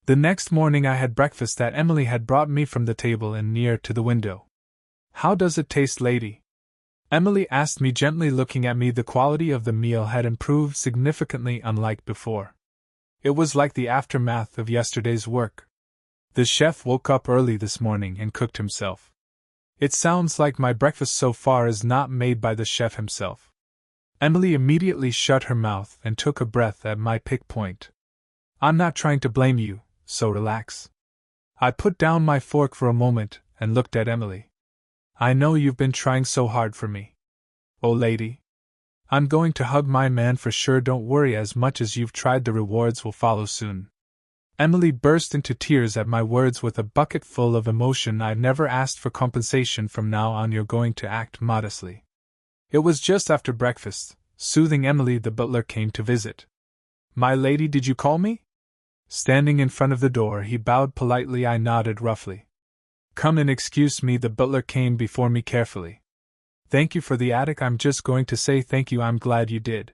The next morning I had breakfast that Emily had brought me from the table and near to the window. "How does it taste, lady?" Emily asked me gently, looking at me. The quality of the meal had improved significantly, unlike before. It was like the aftermath of yesterday's work. The chef woke up early this morning and cooked himself. It sounds like my breakfast so far is not made by the chef himself. Emily immediately shut her mouth and took a breath at my pick point. "I'm not trying to blame you, so relax." I put down my fork for a moment and looked at Emily. "I know you've been trying so hard for me. Oh, lady. I'm going to hug my man for sure. Don't worry, as much as you've tried, the rewards will follow soon." Emily burst into tears at my words with a bucket full of emotion. "I've never asked for compensation. From now on, you're going to act modestly." It was just after breakfast. Soothing Emily, the butler came to visit. "My lady, did you call me?" Standing in front of the door, he bowed politely. I nodded roughly. "Come in, excuse me." The butler came before me carefully. "Thank you for the attic." "I'm just going to say thank you. I'm glad you did."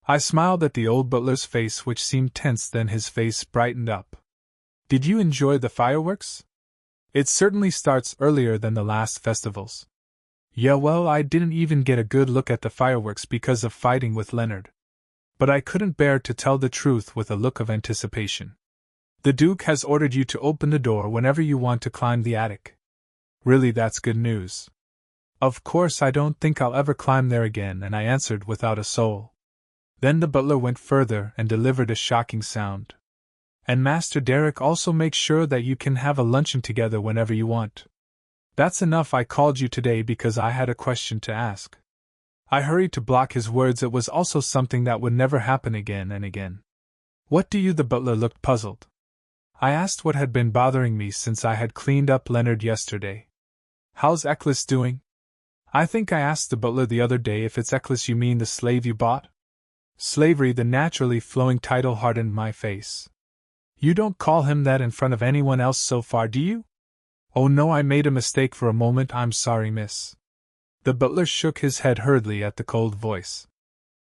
I smiled at the old butler's face, which seemed tense, then his face brightened up. "Did you enjoy the fireworks? It certainly starts earlier than the last festivals." "Yeah, well, I didn't even get a good look at the fireworks because of fighting with Leonard. But I couldn't bear to tell the truth with a look of anticipation." "The Duke has ordered you to open the door whenever you want to climb the attic." "Really, that's good news." "Of course, I don't think I'll ever climb there again," and I answered without a soul. Then the butler went further and delivered a shocking sound. "And Master Derek also makes sure that you can have a luncheon together whenever you want." "That's enough. I called you today because I had a question to ask." I hurried to block his words. It was also something that would never happen again and again. "What do you?" The butler looked puzzled. I asked what had been bothering me since I had cleaned up Leonard yesterday. "How's Eccles doing?" "I think I asked the butler the other day if it's Eccles you mean, the slave you bought?" Slavery, the naturally flowing title, hardened my face. "You don't call him that in front of anyone else so far, do you?" "Oh no, I made a mistake for a moment. I'm sorry, miss." The butler shook his head hurriedly at the cold voice.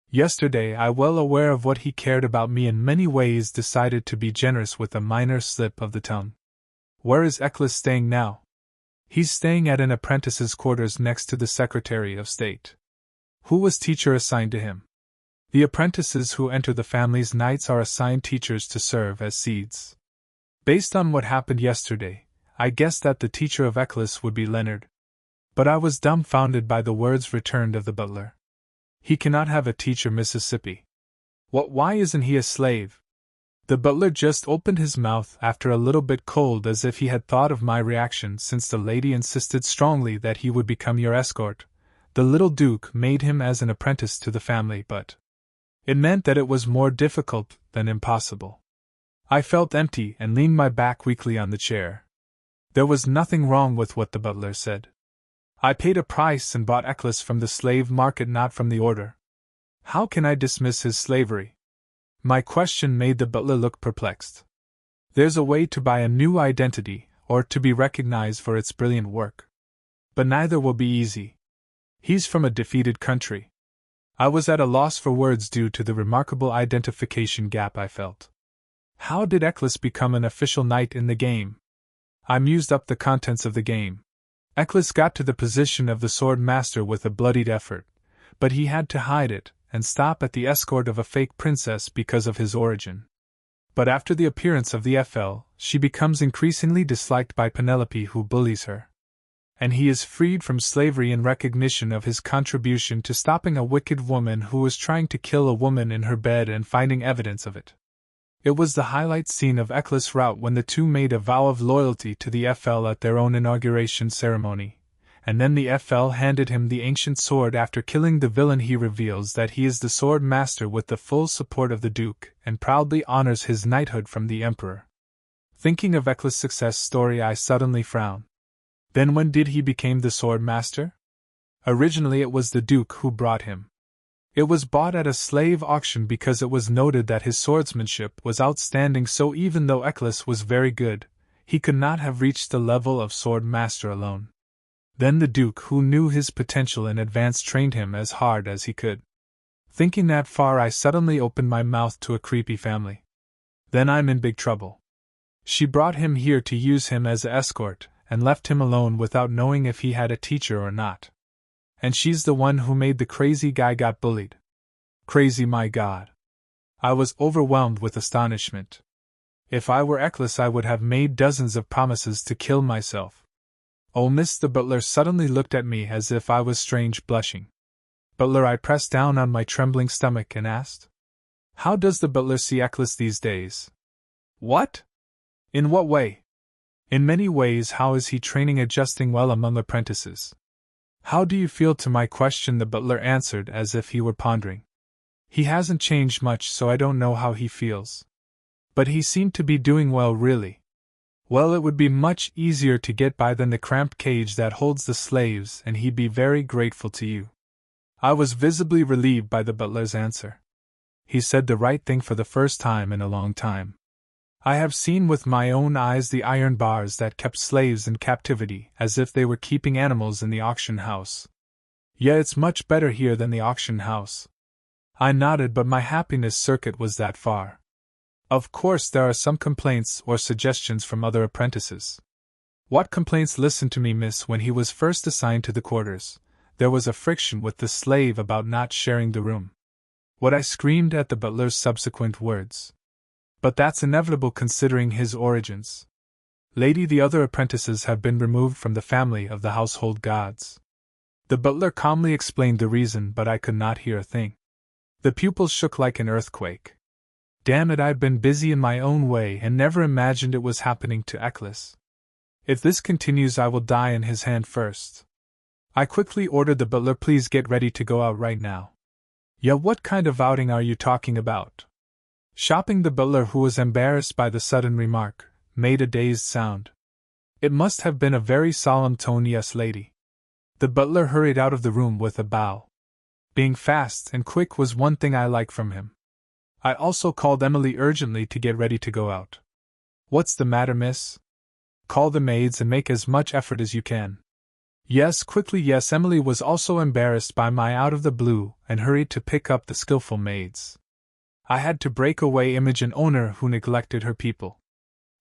"Yesterday, I, well aware of what he cared about me in many ways, decided to be generous with a minor slip of the tongue." "Where is Eccles staying now?" "He's staying at an apprentice's quarters next to the Secretary of State." "Who was teacher assigned to him?" "The apprentices who enter the family's knights are assigned teachers to serve as seeds. Based on what happened yesterday, I guessed that the teacher of Eccles would be Leonard." But I was dumbfounded by the words returned of the butler. "He cannot have a teacher, Mississippi." "What? Why isn't he a slave?" The butler just opened his mouth after a little bit cold, as if he had thought of my reaction since the lady insisted strongly that he would become your escort. The little Duke made him as an apprentice to the family, but it meant that it was more difficult than impossible. I felt empty and leaned my back weakly on the chair. There was nothing wrong with what the butler said. I paid a price and bought Eccles from the slave market, not from the order. How can I dismiss his slavery? My question made the butler look perplexed. "There's a way to buy a new identity, or to be recognized for its brilliant work. But neither will be easy. He's from a defeated country." I was at a loss for words due to the remarkable identification gap I felt. How did Eccles become an official knight in the game? I mused up the contents of the game. Eccles got to the position of the sword master with a bloodied effort, but he had to hide it and stop at the escort of a fake princess because of his origin. But after the appearance of the FL, she becomes increasingly disliked by Penelope, who bullies her. And he is freed from slavery in recognition of his contribution to stopping a wicked woman who was trying to kill a woman in her bed and finding evidence of it. It was the highlight scene of Eccles' route when the two made a vow of loyalty to the FL at their own inauguration ceremony, and then the FL handed him the ancient sword after killing the villain. He reveals that he is the sword master with the full support of the Duke, and proudly honors his knighthood from the Emperor. Thinking of Eccles' success story, I suddenly frowned. Then when did he become the sword master? Originally it was the Duke who brought him. It was bought at a slave auction because it was noted that his swordsmanship was outstanding, so even though Eccles was very good, he could not have reached the level of sword master alone. Then the Duke, who knew his potential in advance, trained him as hard as he could. Thinking that far, I suddenly opened my mouth to a creepy family. Then I'm in big trouble. She brought him here to use him as an escort, and left him alone without knowing if he had a teacher or not. And she's the one who made the crazy guy got bullied. Crazy, my God. I was overwhelmed with astonishment. If I were Eccles, I would have made dozens of promises to kill myself. Oh, Miss, the butler suddenly looked at me as if I was strange, blushing. Butler, I pressed down on my trembling stomach and asked. How does the butler see Eccles these days? What? In what way? In many ways. How is he training, adjusting well among apprentices? How do you feel? To my question the butler answered as if he were pondering. He hasn't changed much, so I don't know how he feels. But he seemed to be doing well, really. Well, it would be much easier to get by than the cramped cage that holds the slaves, and he'd be very grateful to you. I was visibly relieved by the butler's answer. He said the right thing for the first time in a long time. I have seen with my own eyes the iron bars that kept slaves in captivity, as if they were keeping animals in the auction house. Yeah, it's much better here than the auction house. I nodded, but my happiness circuit was that far. Of course, there are some complaints or suggestions from other apprentices. What complaints? Listen to me, miss. When he was first assigned to the quarters, there was a friction with the slave about not sharing the room. What? I screamed at the butler's subsequent words. But that's inevitable considering his origins. Lady, the other apprentices have been removed from the family of the household gods. The butler calmly explained the reason, but I could not hear a thing. The pupils shook like an earthquake. Damn it, I'd been busy in my own way and never imagined it was happening to Eccles. If this continues, I will die in his hand first. I quickly ordered the butler, please get ready to go out right now. Yeah, what kind of outing are you talking about? Shopping. The butler, who was embarrassed by the sudden remark, made a dazed sound. It must have been a very solemn tone. Yes, lady. The butler hurried out of the room with a bow. Being fast and quick was one thing I liked from him. I also called Emily urgently to get ready to go out. What's the matter, miss? Call the maids and make as much effort as you can. Yes, quickly, yes. Emily was also embarrassed by my out of the blue and hurried to pick up the skillful maids. I had to break away, image an owner who neglected her people.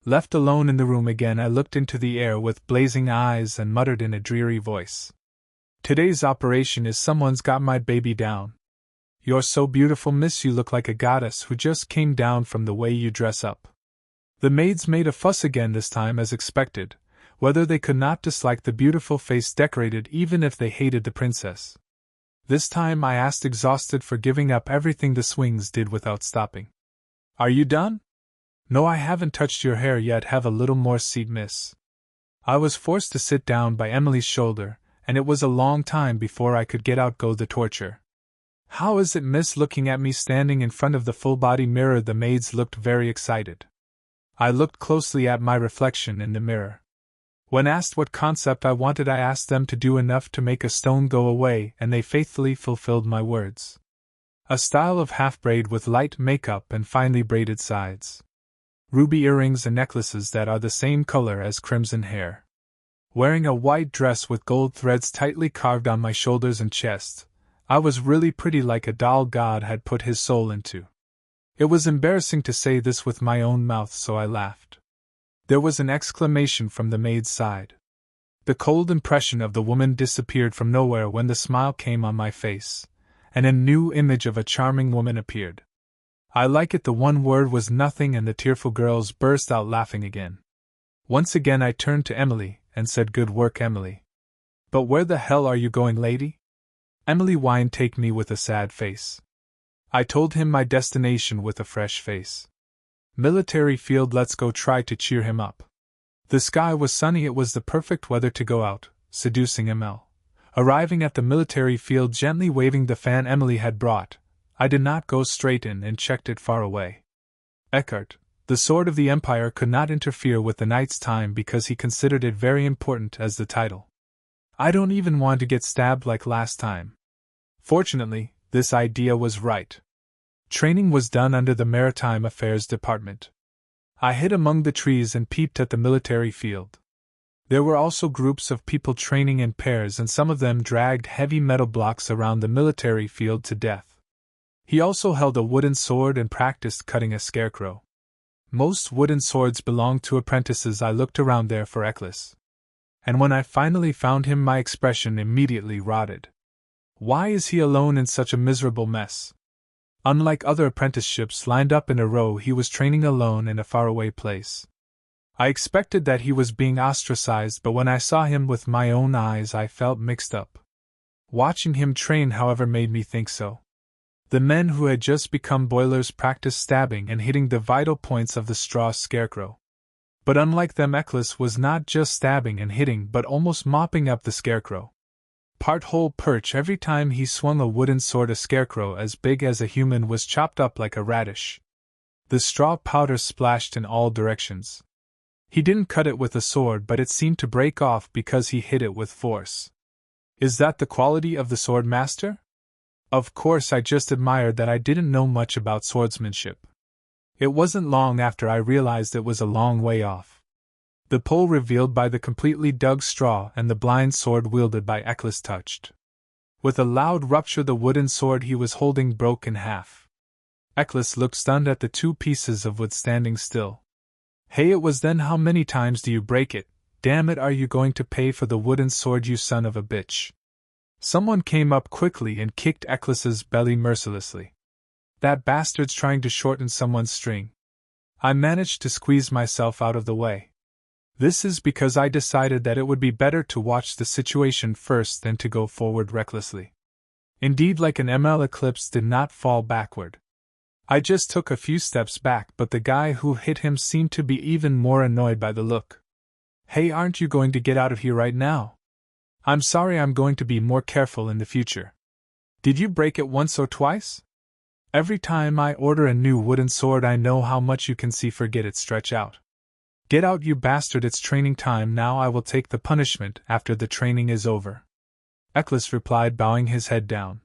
Left alone in the room again, I looked into the air with blazing eyes and muttered in a dreary voice. Today's operation is someone's got my baby down. You're so beautiful, miss, you look like a goddess who just came down from the way you dress up. The maids made a fuss again, this time as expected, whether they could not dislike the beautiful face decorated even if they hated the princess. This time I asked, exhausted for giving up everything the swings did without stopping. Are you done? No, I haven't touched your hair yet. Have a little more seat, miss. I was forced to sit down by Emily's shoulder, and it was a long time before I could get out go the torture. How is it, miss? Looking at me standing in front of the full-body mirror, the maids looked very excited. I looked closely at my reflection in the mirror. When asked what concept I wanted, I asked them to do enough to make a stone go away, and they faithfully fulfilled my words. A style of half-braid with light makeup and finely braided sides. Ruby earrings and necklaces that are the same color as crimson hair. Wearing a white dress with gold threads tightly carved on my shoulders and chest, I was really pretty, like a doll God had put his soul into. It was embarrassing to say this with my own mouth, so I laughed. There was an exclamation from the maid's side. The cold impression of the woman disappeared from nowhere when the smile came on my face, and a new image of a charming woman appeared. I like it. The one word was nothing, and the tearful girls burst out laughing again. Once again I turned to Emily and said, "Good work, Emily." "But where the hell are you going, lady?" Emily whined. "Take me," with a sad face. I told him my destination with a fresh face. "Military field, let's go." Try to cheer him up. The sky was sunny, it was the perfect weather to go out, seducing ML. Arriving at the military field, gently waving the fan Emily had brought, I did not go straight in and checked it far away. Eckhart, the sword of the Empire, could not interfere with the knight's time because he considered it very important as the title. I don't even want to get stabbed like last time. Fortunately, this idea was right. Training was done under the Maritime Affairs Department. I hid among the trees and peeped at the military field. There were also groups of people training in pairs, and some of them dragged heavy metal blocks around the military field to death. He also held a wooden sword and practiced cutting a scarecrow. Most wooden swords belonged to apprentices. I looked around there for Eklis. And when I finally found him, my expression immediately rotted. Why is he alone in such a miserable mess? Unlike other apprenticeships lined up in a row, he was training alone in a faraway place. I expected that he was being ostracized, but when I saw him with my own eyes, I felt mixed up. Watching him train, however, made me think so. The men who had just become boilers practiced stabbing and hitting the vital points of the straw scarecrow. But unlike them, Eklis was not just stabbing and hitting, but almost mopping up the scarecrow. Part whole perch every time he swung a wooden sword. A scarecrow as big as a human was chopped up like a radish. The straw powder splashed in all directions. He didn't cut it with a sword, but it seemed to break off because he hit it with force. Is that the quality of the sword master? Of course, I just admired that I didn't know much about swordsmanship. It wasn't long after I realized it was a long way off. The pole revealed by the completely dug straw and the blind sword wielded by Eklis touched. With a loud rupture, the wooden sword he was holding broke in half. Eklis looked stunned at the two pieces of wood standing still. Hey, it was then. How many times do you break it? Damn it, are you going to pay for the wooden sword, you son of a bitch? Someone came up quickly and kicked Eklis's belly mercilessly. That bastard's trying to shorten someone's string. I managed to squeeze myself out of the way. This is because I decided that it would be better to watch the situation first than to go forward recklessly. Indeed, like an ML eclipse, did not fall backward. I just took a few steps back, but the guy who hit him seemed to be even more annoyed by the look. Hey, aren't you going to get out of here right now? I'm sorry, I'm going to be more careful in the future. Did you break it once or twice? Every time I order a new wooden sword, I know how much you can see. Forget it, stretch out. Get out, you bastard, it's training time now. I will take the punishment after the training is over. Eklis replied, bowing his head down.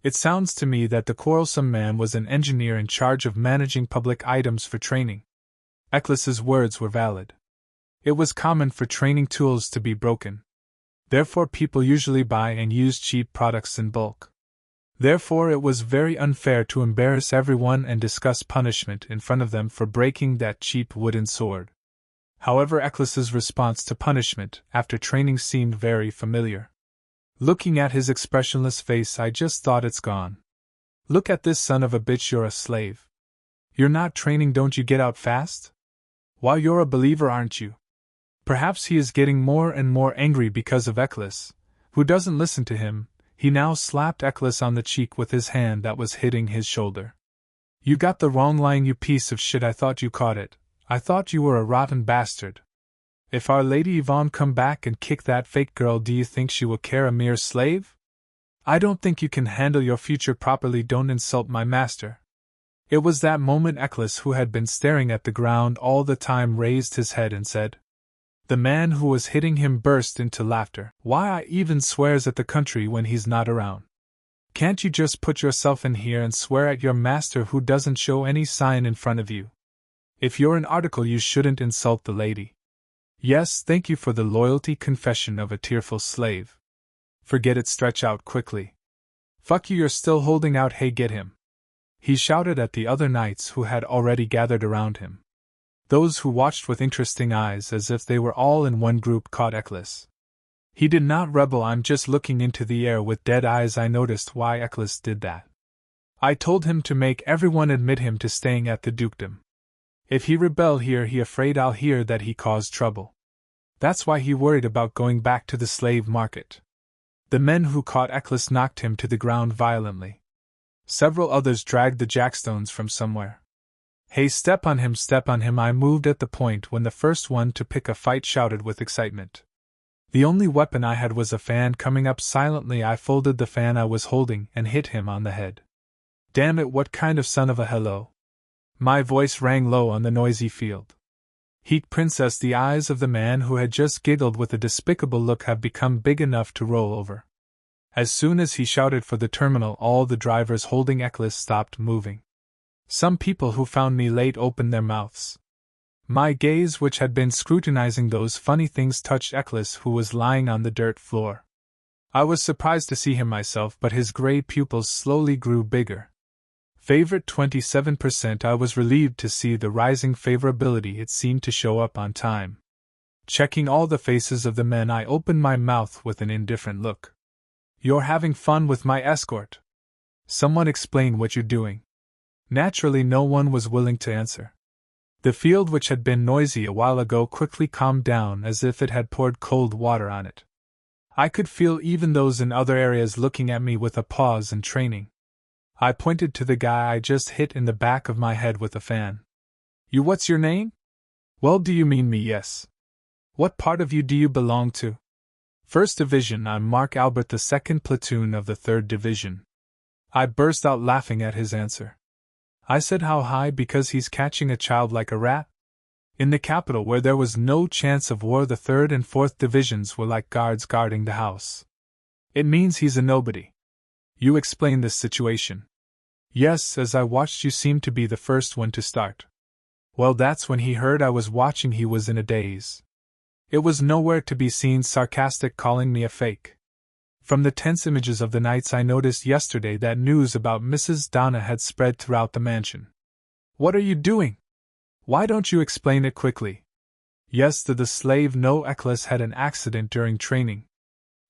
It sounds to me that the quarrelsome man was an engineer in charge of managing public items for training. Eklis's words were valid. It was common for training tools to be broken. Therefore, people usually buy and use cheap products in bulk. Therefore, it was very unfair to embarrass everyone and discuss punishment in front of them for breaking that cheap wooden sword. However, Eklis's response to punishment after training seemed very familiar. Looking at his expressionless face, I just thought, it's gone. Look at this son of a bitch, you're a slave. You're not training, don't you get out fast? Why, you're a believer, aren't you? Perhaps he is getting more and more angry because of Eklis, who doesn't listen to him. He now slapped Eklis on the cheek with his hand that was hitting his shoulder. You got the wrong line, you piece of shit. I thought you caught it. I thought you were a rotten bastard. If Our Lady Yvonne come back and kick that fake girl, do you think she will care, a mere slave? I don't think you can handle your future properly. Don't insult my master. It was that moment Eklis, who had been staring at the ground all the time, raised his head and said. The man who was hitting him burst into laughter. Why, I even swears at the country when he's not around. Can't you just put yourself in here and swear at your master who doesn't show any sign in front of you? If you're an article, you shouldn't insult the lady. Yes, thank you for the loyalty confession of a tearful slave. Forget it, stretch out quickly. Fuck you, you're still holding out. Hey, get him. He shouted at the other knights who had already gathered around him. Those who watched with interesting eyes as if they were all in one group caught Eklis. He did not rebel. I'm just looking into the air with dead eyes. I noticed why Eklis did that. I told him to make everyone admit him to staying at the dukedom. If he rebel here, he afraid I'll hear that he caused trouble. That's why he worried about going back to the slave market. The men who caught Eklis knocked him to the ground violently. Several others dragged the jackstones from somewhere. Hey, step on him, step on him. I moved at the point when the first one to pick a fight shouted with excitement. The only weapon I had was a fan. Coming up silently, I folded the fan I was holding and hit him on the head. Damn it, what kind of son of a hello? My voice rang low on the noisy field. Heat Princess, the eyes of the man who had just giggled with a despicable look have become big enough to roll over. As soon as he shouted for the terminal, all the drivers holding Eklis stopped moving. Some people who found me late opened their mouths. My gaze, which had been scrutinizing those funny things, touched Eklis, who was lying on the dirt floor. I was surprised to see him myself, but his gray pupils slowly grew bigger. Favorite 27%. I was relieved to see the rising favorability. It seemed to show up on time. Checking all the faces of the men, I opened my mouth with an indifferent look. You're having fun with my escort. Someone explain what you're doing. Naturally, no one was willing to answer. The field, which had been noisy a while ago, quickly calmed down as if it had poured cold water on it. I could feel even those in other areas looking at me with a pause and training. I pointed to the guy I just hit in the back of my head with a fan. You, what's your name? Well, do you mean me? Yes. What part of you do you belong to? 1st Division. I'm Mark Albert, the 2nd Platoon of the 3rd Division. I burst out laughing at his answer. I said, how high? Because he's catching a child like a rat? In the capital, where there was no chance of war, the 3rd and 4th Divisions were like guards guarding the house. It means he's a nobody. You explain this situation. Yes, as I watched, you seemed to be the first one to start. Well, that's when he heard I was watching. He was in a daze. It was nowhere to be seen, sarcastic, calling me a fake. From the tense images of the nights I noticed yesterday, that news about Mrs. Donna had spread throughout the mansion. What are you doing? Why don't you explain it quickly? Yes, the slave. No, Eklis had an accident during training.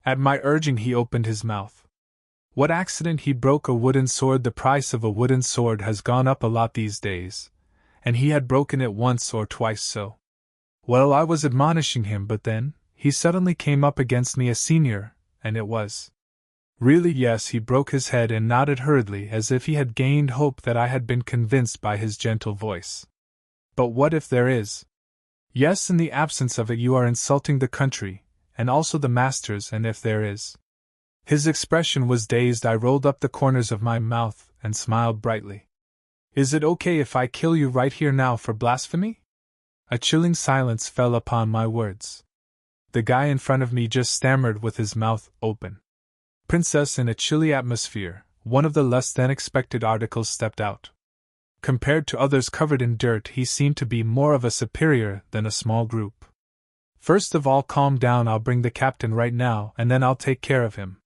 At my urging, he opened his mouth. What accident? He broke a wooden sword. The price of a wooden sword has gone up a lot these days, and he had broken it once or twice. So, well, I was admonishing him, but then he suddenly came up against me, a senior, and it was. Really? Yes, he broke his head and nodded hurriedly as if he had gained hope that I had been convinced by his gentle voice. But what if there is? Yes, in the absence of it, you are insulting the country, and also the masters, and if there is. His expression was dazed. I rolled up the corners of my mouth and smiled brightly. Is it okay if I kill you right here now for blasphemy? A chilling silence fell upon my words. The guy in front of me just stammered with his mouth open. Princess, in a chilly atmosphere, one of the less than expected articles stepped out. Compared to others covered in dirt, he seemed to be more of a superior than a small group. First of all, calm down. I'll bring the captain right now, and then I'll take care of him.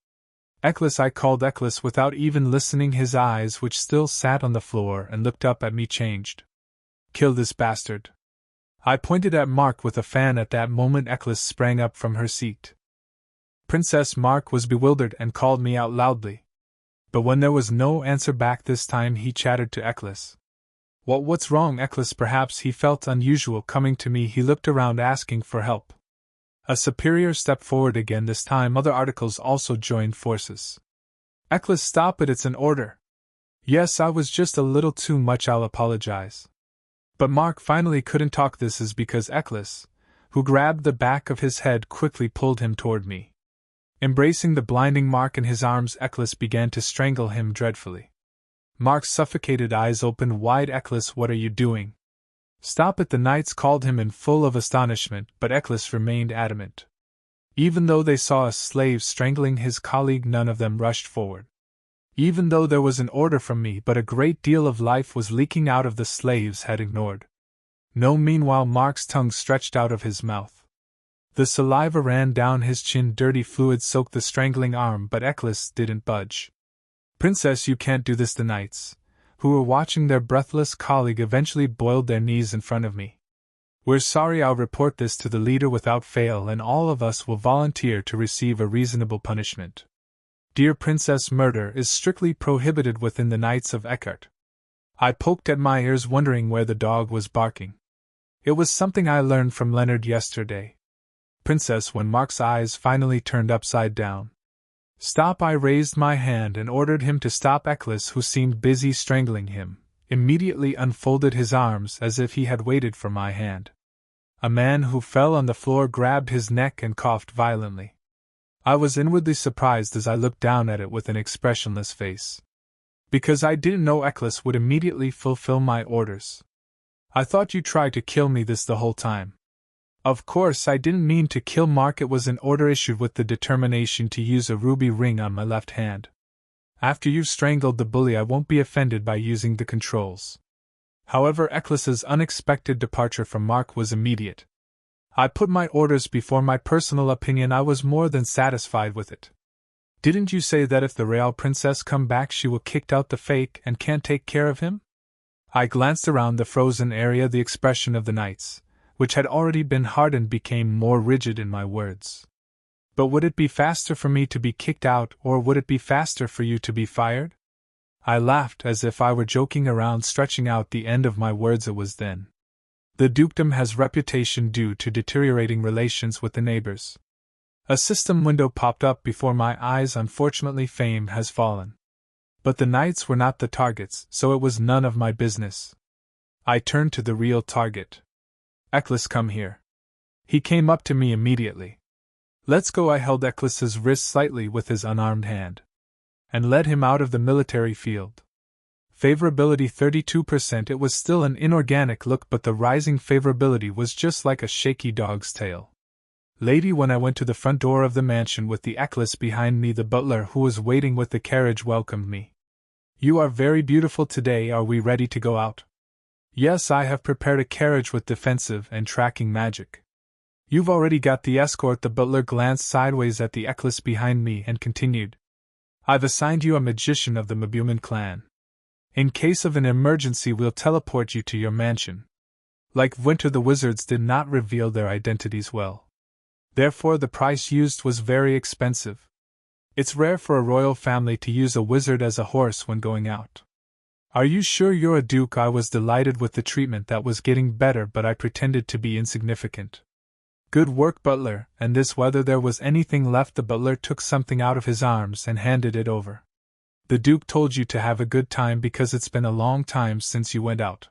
Eklis, I called Eklis without even listening. His eyes, which still sat on the floor and looked up at me, changed. Kill this bastard. I pointed at Mark with a fan. At that moment, Eklis sprang up from her seat. Princess. Mark was bewildered and called me out loudly. But when there was no answer back this time, he chattered to Eklis. What's wrong, Eklis? Perhaps he felt unusual coming to me. He looked around, asking for help. A superior stepped forward again. This time other articles also joined forces. Eklis, stop it, it's an order. Yes, I was just a little too much, I'll apologize. But Mark finally couldn't talk. This is because Eklis, who grabbed the back of his head, quickly pulled him toward me. Embracing the blinding Mark in his arms, Eklis began to strangle him dreadfully. Mark's suffocated eyes opened wide. Eklis, what are you doing? Stop it! The knights called him in full of astonishment, but Eklis remained adamant. Even though they saw a slave strangling his colleague, none of them rushed forward. Even though there was an order from me, but a great deal of life was leaking out of the slaves had ignored. No, meanwhile, Mark's tongue stretched out of his mouth. The saliva ran down his chin. Dirty fluid soaked the strangling arm, but Eklis didn't budge. Princess, you can't do this. The knights, who were watching their breathless colleague, eventually boiled their knees in front of me. We're sorry. I'll report this to the leader without fail, and all of us will volunteer to receive a reasonable punishment. Dear Princess, murder is strictly prohibited within the Knights of Eckhart. I poked at my ears, wondering where the dog was barking. It was something I learned from Leonard yesterday. Princess, when Mark's eyes finally turned upside down. Stop! I raised my hand and ordered him to stop. Eklis, who seemed busy strangling him, immediately unfolded his arms as if he had waited for my hand. A man who fell on the floor grabbed his neck and coughed violently. I was inwardly surprised as I looked down at it with an expressionless face. Because I didn't know Eklis would immediately fulfill my orders. I thought you tried to kill me the whole time. Of course, I didn't mean to kill Mark. It was an order issued with the determination to use a ruby ring on my left hand. After you've strangled the bully, I won't be offended by using the controls. However, Eklis's unexpected departure from Mark was immediate. I put my orders before my personal opinion. I was more than satisfied with it. Didn't you say that if the real princess come back she will kick out the fake and can't take care of him? I glanced around the frozen area. The expression of the knights, which had already been hardened, became more rigid in my words. But would it be faster for me to be kicked out, or would it be faster for you to be fired? I laughed as if I were joking around, stretching out the end of my words. It was then. The dukedom has reputation due to deteriorating relations with the neighbors. A system window popped up before my eyes. Unfortunately, fame has fallen. But the knights were not the targets, so it was none of my business. I turned to the real target. Eccles, come here. He came up to me immediately. Let's go. I held Eccles's wrist slightly with his unarmed hand, and led him out of the military field. Favorability 32%. It was still an inorganic look, but the rising favorability was just like a shaky dog's tail. Lady, when I went to the front door of the mansion with the Eccles behind me, the butler who was waiting with the carriage welcomed me. You are very beautiful today. Are we ready to go out? Yes, I have prepared a carriage with defensive and tracking magic. You've already got the escort. The butler glanced sideways at the Eccles behind me and continued. I've assigned you a magician of the Mabuman clan. In case of an emergency, we'll teleport you to your mansion. Like Winter, the wizards did not reveal their identities well. Therefore, the price used was very expensive. It's rare for a royal family to use a wizard as a horse when going out. Are you sure you're a duke? I was delighted with the treatment that was getting better, but I pretended to be insignificant. Good work, butler, and this whether there was anything left. The butler took something out of his arms and handed it over. The duke told you to have a good time because it's been a long time since you went out.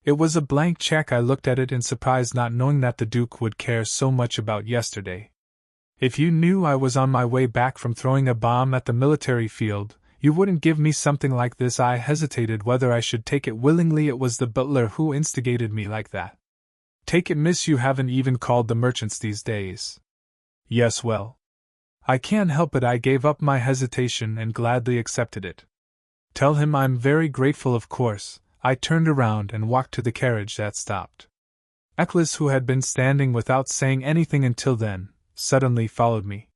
It was a blank check. I looked at it in surprise, not knowing that the duke would care so much about yesterday. If you knew I was on my way back from throwing a bomb at the military field, you wouldn't give me something like this. I hesitated whether I should take it willingly. It was the butler who instigated me like that. Take it, miss. You haven't even called the merchants these days. Yes, well, I can't help it. I gave up my hesitation and gladly accepted it. Tell him I'm very grateful, of course. I turned around and walked to the carriage that stopped. Eccles, who had been standing without saying anything until then, suddenly followed me.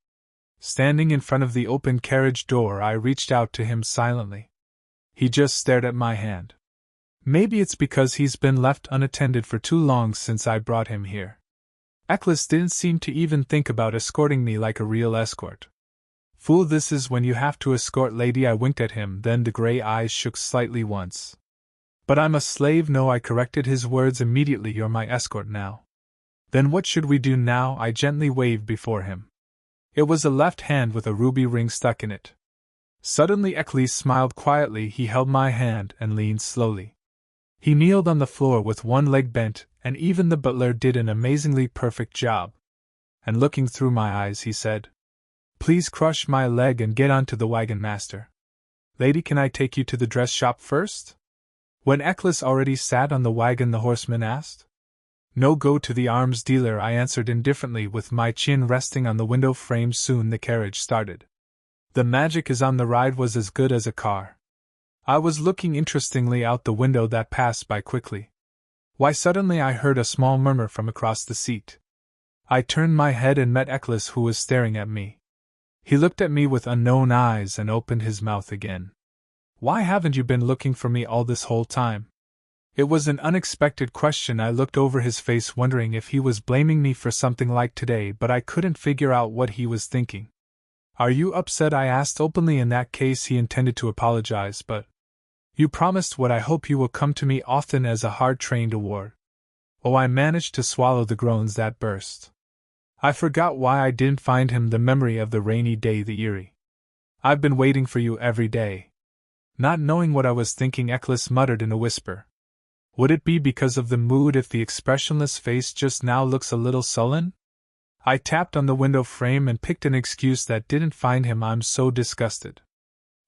Standing in front of the open carriage door, I reached out to him silently. He just stared at my hand. Maybe it's because he's been left unattended for too long since I brought him here. Eccles didn't seem to even think about escorting me like a real escort. Fool, this is when you have to escort, lady. I winked at him, then the gray eyes shook slightly once. But I'm a slave. No, I corrected his words immediately. You're my escort now. Then what should we do now? I gently waved before him. It was a left hand with a ruby ring stuck in it. Suddenly Eccles smiled quietly. He held my hand and leaned slowly. He kneeled on the floor with one leg bent, and even the butler did an amazingly perfect job. And looking through my eyes, he said, Please crush my leg and get onto the wagon, master. Lady, can I take you to the dress shop first? When Eccles already sat on the wagon, the horseman asked. No, go to the arms dealer, I answered indifferently with my chin resting on the window frame. Soon the carriage started. The magic is on. The ride was as good as a car. I was looking interestingly out the window that passed by quickly. Why, suddenly I heard a small murmur from across the seat. I turned my head and met Eccles, who was staring at me. He looked at me with unknown eyes and opened his mouth again. Why haven't you been looking for me all this whole time? It was an unexpected question. I looked over his face, wondering if he was blaming me for something like today, but I couldn't figure out what he was thinking. Are you upset? I asked openly. In that case, he intended to apologize, but you promised what. I hope you will come to me often as a hard-trained ward. Oh, I managed to swallow the groans that burst. I forgot why I didn't find him. The memory of the rainy day, the eerie. I've been waiting for you every day. Not knowing what I was thinking, Eccles muttered in a whisper. Would it be because of the mood if the expressionless face just now looks a little sullen? I tapped on the window frame and picked an excuse that didn't find him. I'm so disgusted.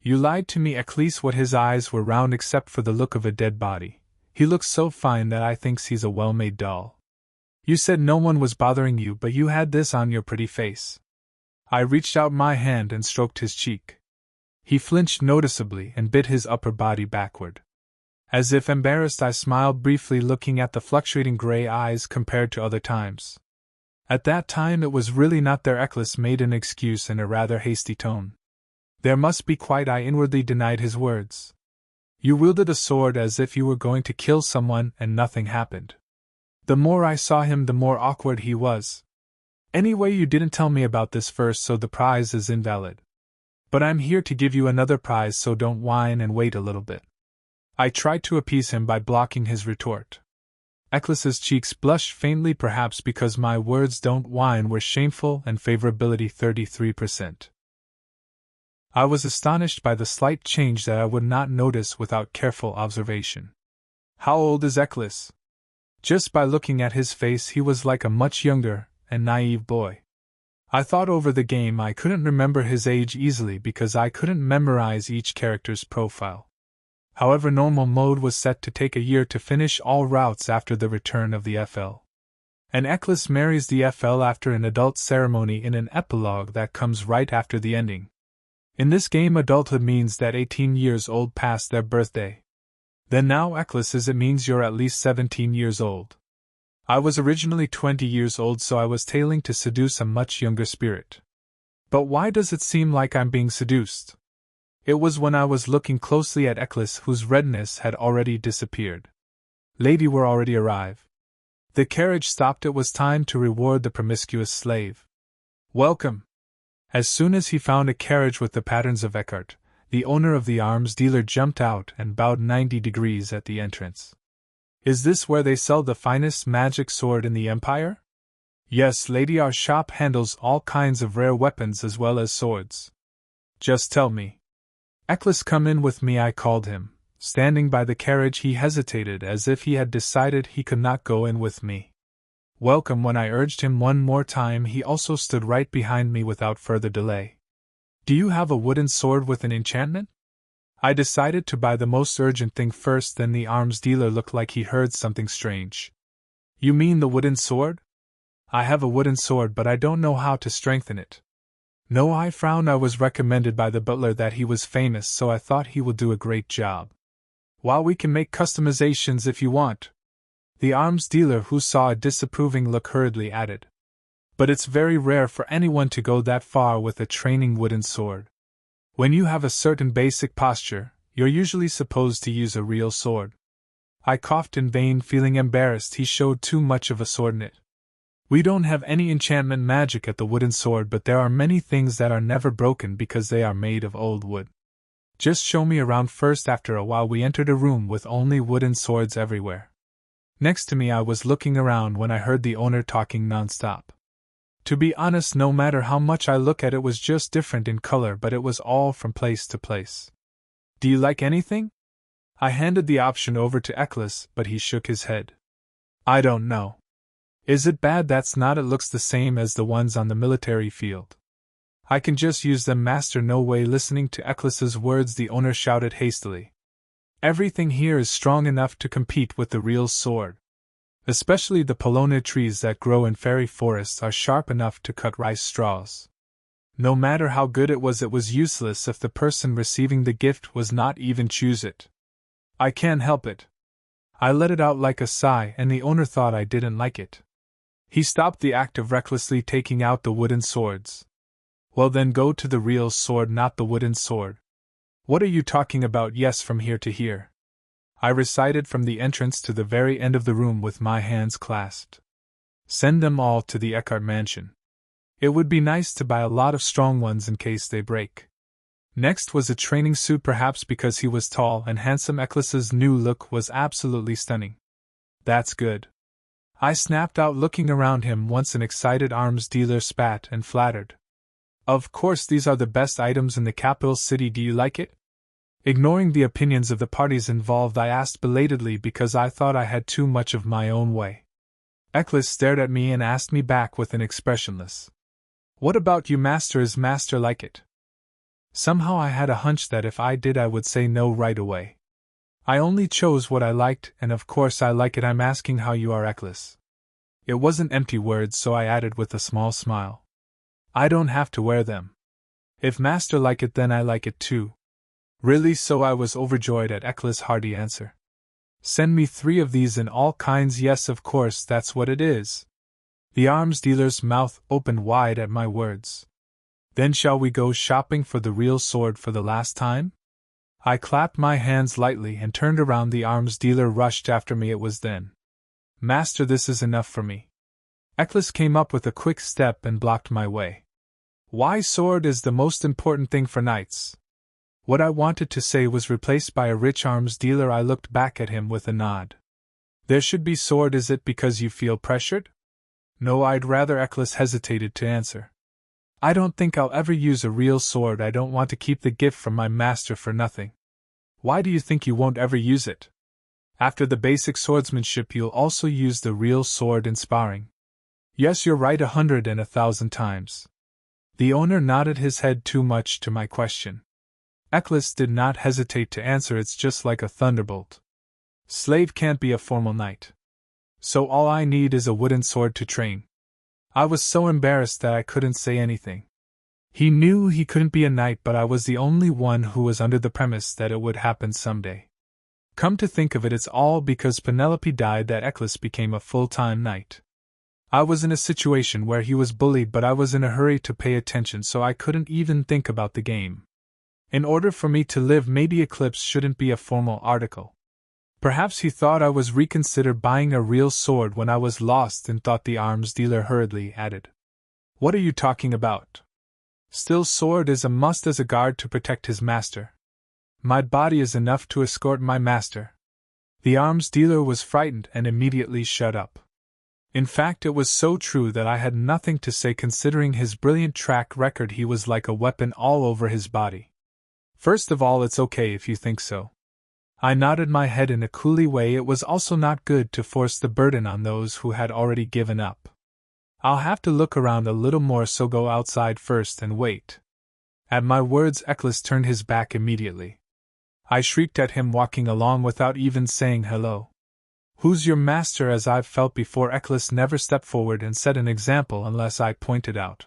You lied to me, Eccles. What? His eyes were round except for the look of a dead body. He looks so fine that I thinks he's a well-made doll. You said no one was bothering you, but you had this on your pretty face. I reached out my hand and stroked his cheek. He flinched noticeably and bit his upper body backward. As if embarrassed, I smiled briefly, looking at the fluctuating gray eyes compared to other times. At that time it was really not there. Eccles made an excuse in a rather hasty tone. There must be quite. I inwardly denied his words. You wielded a sword as if you were going to kill someone and nothing happened. The more I saw him, the more awkward he was. Anyway, you didn't tell me about this first, so the prize is invalid. But I'm here to give you another prize, so don't whine and wait a little bit. I tried to appease him by blocking his retort. Eccles's cheeks blushed faintly, perhaps because my words "don't whine" were shameful, and favorability 33%. I was astonished by the slight change that I would not notice without careful observation. How old is Eccles? Just by looking at his face, he was like a much younger and naive boy. I thought over the game. I couldn't remember his age easily because I couldn't memorize each character's profile. However, normal mode was set to take a year to finish all routes after the return of the FL. And Eccles marries the FL after an adult ceremony in an epilogue that comes right after the ending. In this game, adulthood means that 18 years old passed their birthday. Then now Eccles it means you're at least 17 years old. I was originally 20 years old, so I was tailing to seduce a much younger spirit. But why does it seem like I'm being seduced? It was when I was looking closely at Eccles, whose redness had already disappeared. Lady were already arrived. The carriage stopped. It was time to reward the promiscuous slave. Welcome. As soon as he found a carriage with the patterns of Eckhart, the owner of the arms dealer jumped out and bowed 90 degrees at the entrance. Is this where they sell the finest magic sword in the Empire? Yes, lady, our shop handles all kinds of rare weapons as well as swords. Just tell me. Eccles, come in with me, I called him. Standing by the carriage, he hesitated as if he had decided he could not go in with me. Welcome. When I urged him one more time, he also stood right behind me without further delay. Do you have a wooden sword with an enchantment? I decided to buy the most urgent thing first. Then the arms dealer looked like he heard something strange. You mean the wooden sword? I have a wooden sword, but I don't know how to strengthen it. No, I frowned. I was recommended by the butler that he was famous, so I thought he will do a great job. While we can make customizations if you want. The arms dealer, who saw a disapproving look, hurriedly added. But it's very rare for anyone to go that far with a training wooden sword. When you have a certain basic posture, you're usually supposed to use a real sword. I coughed in vain, feeling embarrassed. He showed too much of a sword in it. We don't have any enchantment magic at the wooden sword, but there are many things that are never broken because they are made of old wood. Just show me around first. After a while we entered a room with only wooden swords everywhere. Next to me, I was looking around when I heard the owner talking non-stop. To be honest, no matter how much I look at it, was just different in color, but it was all from place to place. Do you like anything? I handed the option over to Eccles, but he shook his head. I don't know. Is it bad? That's not. It looks the same as the ones on the military field. I can just use them, master. No way. Listening to Eccles's words, the owner shouted hastily. Everything here is strong enough to compete with the real sword. Especially the polona trees that grow in fairy forests are sharp enough to cut rice straws. No matter how good it was useless if the person receiving the gift was not even choose it. I can't help it. I let it out like a sigh, and the owner thought I didn't like it. He stopped the act of recklessly taking out the wooden swords. Well then, go to the real sword, not the wooden sword. What are you talking about? Yes, from here to here. I recited from the entrance to the very end of the room with my hands clasped. Send them all to the Eckhart mansion. It would be nice to buy a lot of strong ones in case they break. Next was a training suit, perhaps because he was tall and handsome. Eccles's new look was absolutely stunning. That's good. I snapped out, looking around him. Once an excited arms dealer spat and flattered. Of course, these are the best items in the capital city. Do you like it? Ignoring the opinions of the parties involved, I asked belatedly because I thought I had too much of my own way. Eccles stared at me and asked me back with an expressionless. What about you, master? Is master like it? Somehow I had a hunch that if I did I would say no right away. I only chose what I liked, and of course I like it. I'm asking how you are, Eccles. It wasn't empty words, so I added with a small smile. I don't have to wear them. If master like it, then I like it too. Really? So I was overjoyed at Eccles' hearty answer. Send me 3 of these in all kinds. Yes, of course, that's what it is. The arms dealer's mouth opened wide at my words. Then shall we go shopping for the real sword for the last time? I clapped my hands lightly and turned around. The arms dealer rushed after me. It was then. Master, this is enough for me. Eccles came up with a quick step and blocked my way. Why, sword is the most important thing for knights. What I wanted to say was replaced by a rich arms dealer. I looked back at him with a nod. There should be sword. Is it because you feel pressured? No, I'd rather. Eccles hesitated to answer. I don't think I'll ever use a real sword. I don't want to keep the gift from my master for nothing. Why do you think you won't ever use it? After the basic swordsmanship, you'll also use the real sword in sparring. Yes, you're right 100 and 1,000 times. The owner nodded his head too much to my question. Eccles did not hesitate to answer. It's just like a thunderbolt. Slave can't be a formal knight. So all I need is a wooden sword to train. I was so embarrassed that I couldn't say anything. He knew he couldn't be a knight, but I was the only one who was under the premise that it would happen someday. Come to think of it, it's all because Penelope died that Eccles became a full-time knight. I was in a situation where he was bullied, but I was in a hurry to pay attention, so I couldn't even think about the game. In order for me to live, maybe Eclipse shouldn't be a formal article. Perhaps he thought I was reconsider buying a real sword when I was lost and thought. The arms dealer hurriedly added. What are you talking about? Still, sword is a must as a guard to protect his master. My body is enough to escort my master. The arms dealer was frightened and immediately shut up. In fact, it was so true that I had nothing to say. Considering his brilliant track record, he was like a weapon all over his body. First of all, it's okay if you think so. I nodded my head in a cool way. It was also not good to force the burden on those who had already given up. I'll have to look around a little more, so go outside first and wait. At my words, Eccles turned his back immediately. I shrieked at him, walking along without even saying hello. Who's your master? As I've felt before, Eccles never stepped forward and set an example unless I pointed out.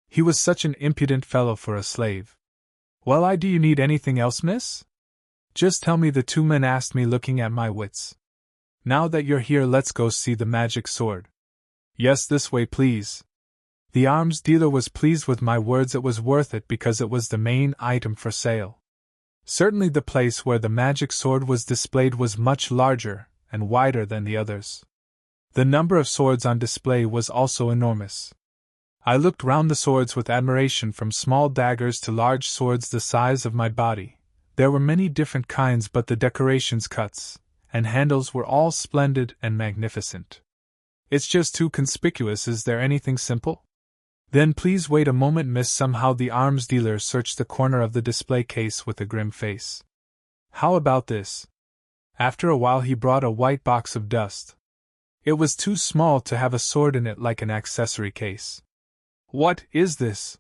He was such an impudent fellow for a slave. Well, do you need anything else, miss? Just tell me, the two men asked me, looking at my wits. Now that you're here, let's go see the magic sword. Yes, this way, please. The arms dealer was pleased with my words. It was worth it because it was the main item for sale. Certainly the place where the magic sword was displayed was much larger and wider than the others. The number of swords on display was also enormous. I looked round the swords with admiration, from small daggers to large swords the size of my body. There were many different kinds, but the decorations, cuts, and handles were all splendid and magnificent. It's just too conspicuous. Is there anything simple? Then please wait a moment, miss. Somehow the arms dealer searched the corner of the display case with a grim face. How about this? After a while he brought a white box of dust. It was too small to have a sword in it, like an accessory case. What is this?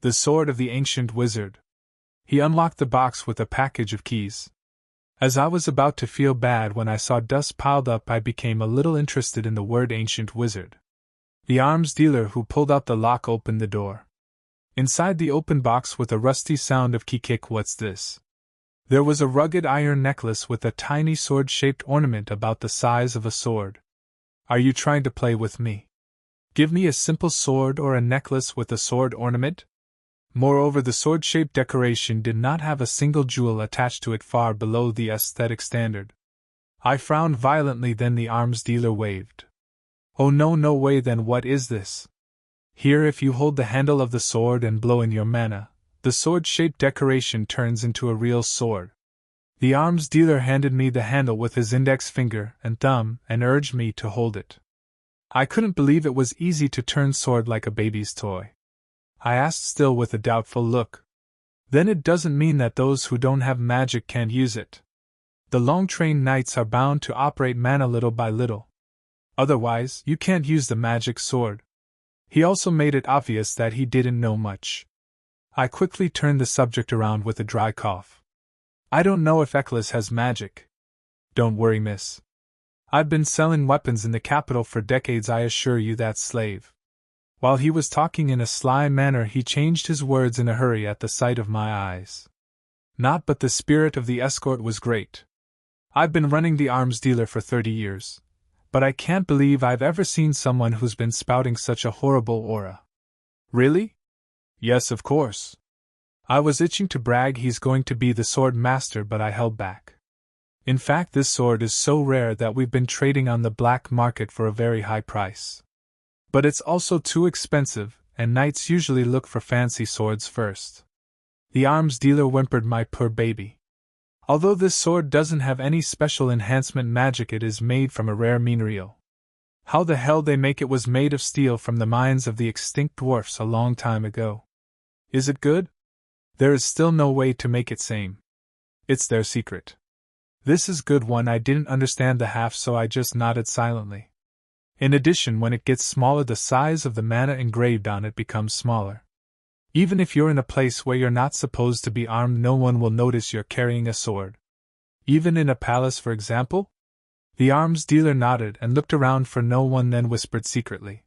The sword of the ancient wizard. He unlocked the box with a package of keys. As I was about to feel bad when I saw dust piled up, I became a little interested in the word ancient wizard. The arms dealer who pulled out the lock opened the door. Inside the open box, with a rusty sound of key kick, what's this? There was a rugged iron necklace with a tiny sword-shaped ornament about the size of a sword. Are you trying to play with me? Give me a simple sword or a necklace with a sword ornament? Moreover, the sword-shaped decoration did not have a single jewel attached to it, far below the aesthetic standard. I frowned violently, then the arms dealer waved. Oh no way, then what is this? Here, if you hold the handle of the sword and blow in your mana, the sword-shaped decoration turns into a real sword. The arms dealer handed me the handle with his index finger and thumb and urged me to hold it. I couldn't believe it was easy to turn sword like a baby's toy. I asked, still with a doubtful look. Then it doesn't mean that those who don't have magic can't use it. The long-trained knights are bound to operate mana little by little. Otherwise, you can't use the magic sword. He also made it obvious that he didn't know much. I quickly turned the subject around with a dry cough. I don't know if Eccles has magic. Don't worry, miss. I've been selling weapons in the capital for decades, I assure you. That slave. While he was talking in a sly manner, he changed his words in a hurry at the sight of my eyes. Not but the spirit of the escort was great. I've been running the arms dealer for 30 years, but I can't believe I've ever seen someone who's been spouting such a horrible aura. Really? Yes, of course. I was itching to brag he's going to be the sword master, but I held back. In fact, this sword is so rare that we've been trading on the black market for a very high price. But it's also too expensive, and knights usually look for fancy swords first. The arms dealer whimpered, my poor baby. Although this sword doesn't have any special enhancement magic, it is made from a rare mineral. How the hell they make it was made of steel from the mines of the extinct dwarfs a long time ago. Is it good? There is still no way to make it same. It's their secret. This is good one. I didn't understand the half, so I just nodded silently. In addition, when it gets smaller, the size of the mana engraved on it becomes smaller. Even if you're in a place where you're not supposed to be armed, no one will notice you're carrying a sword. Even in a palace, for example? The arms dealer nodded and looked around for no one, then whispered secretly.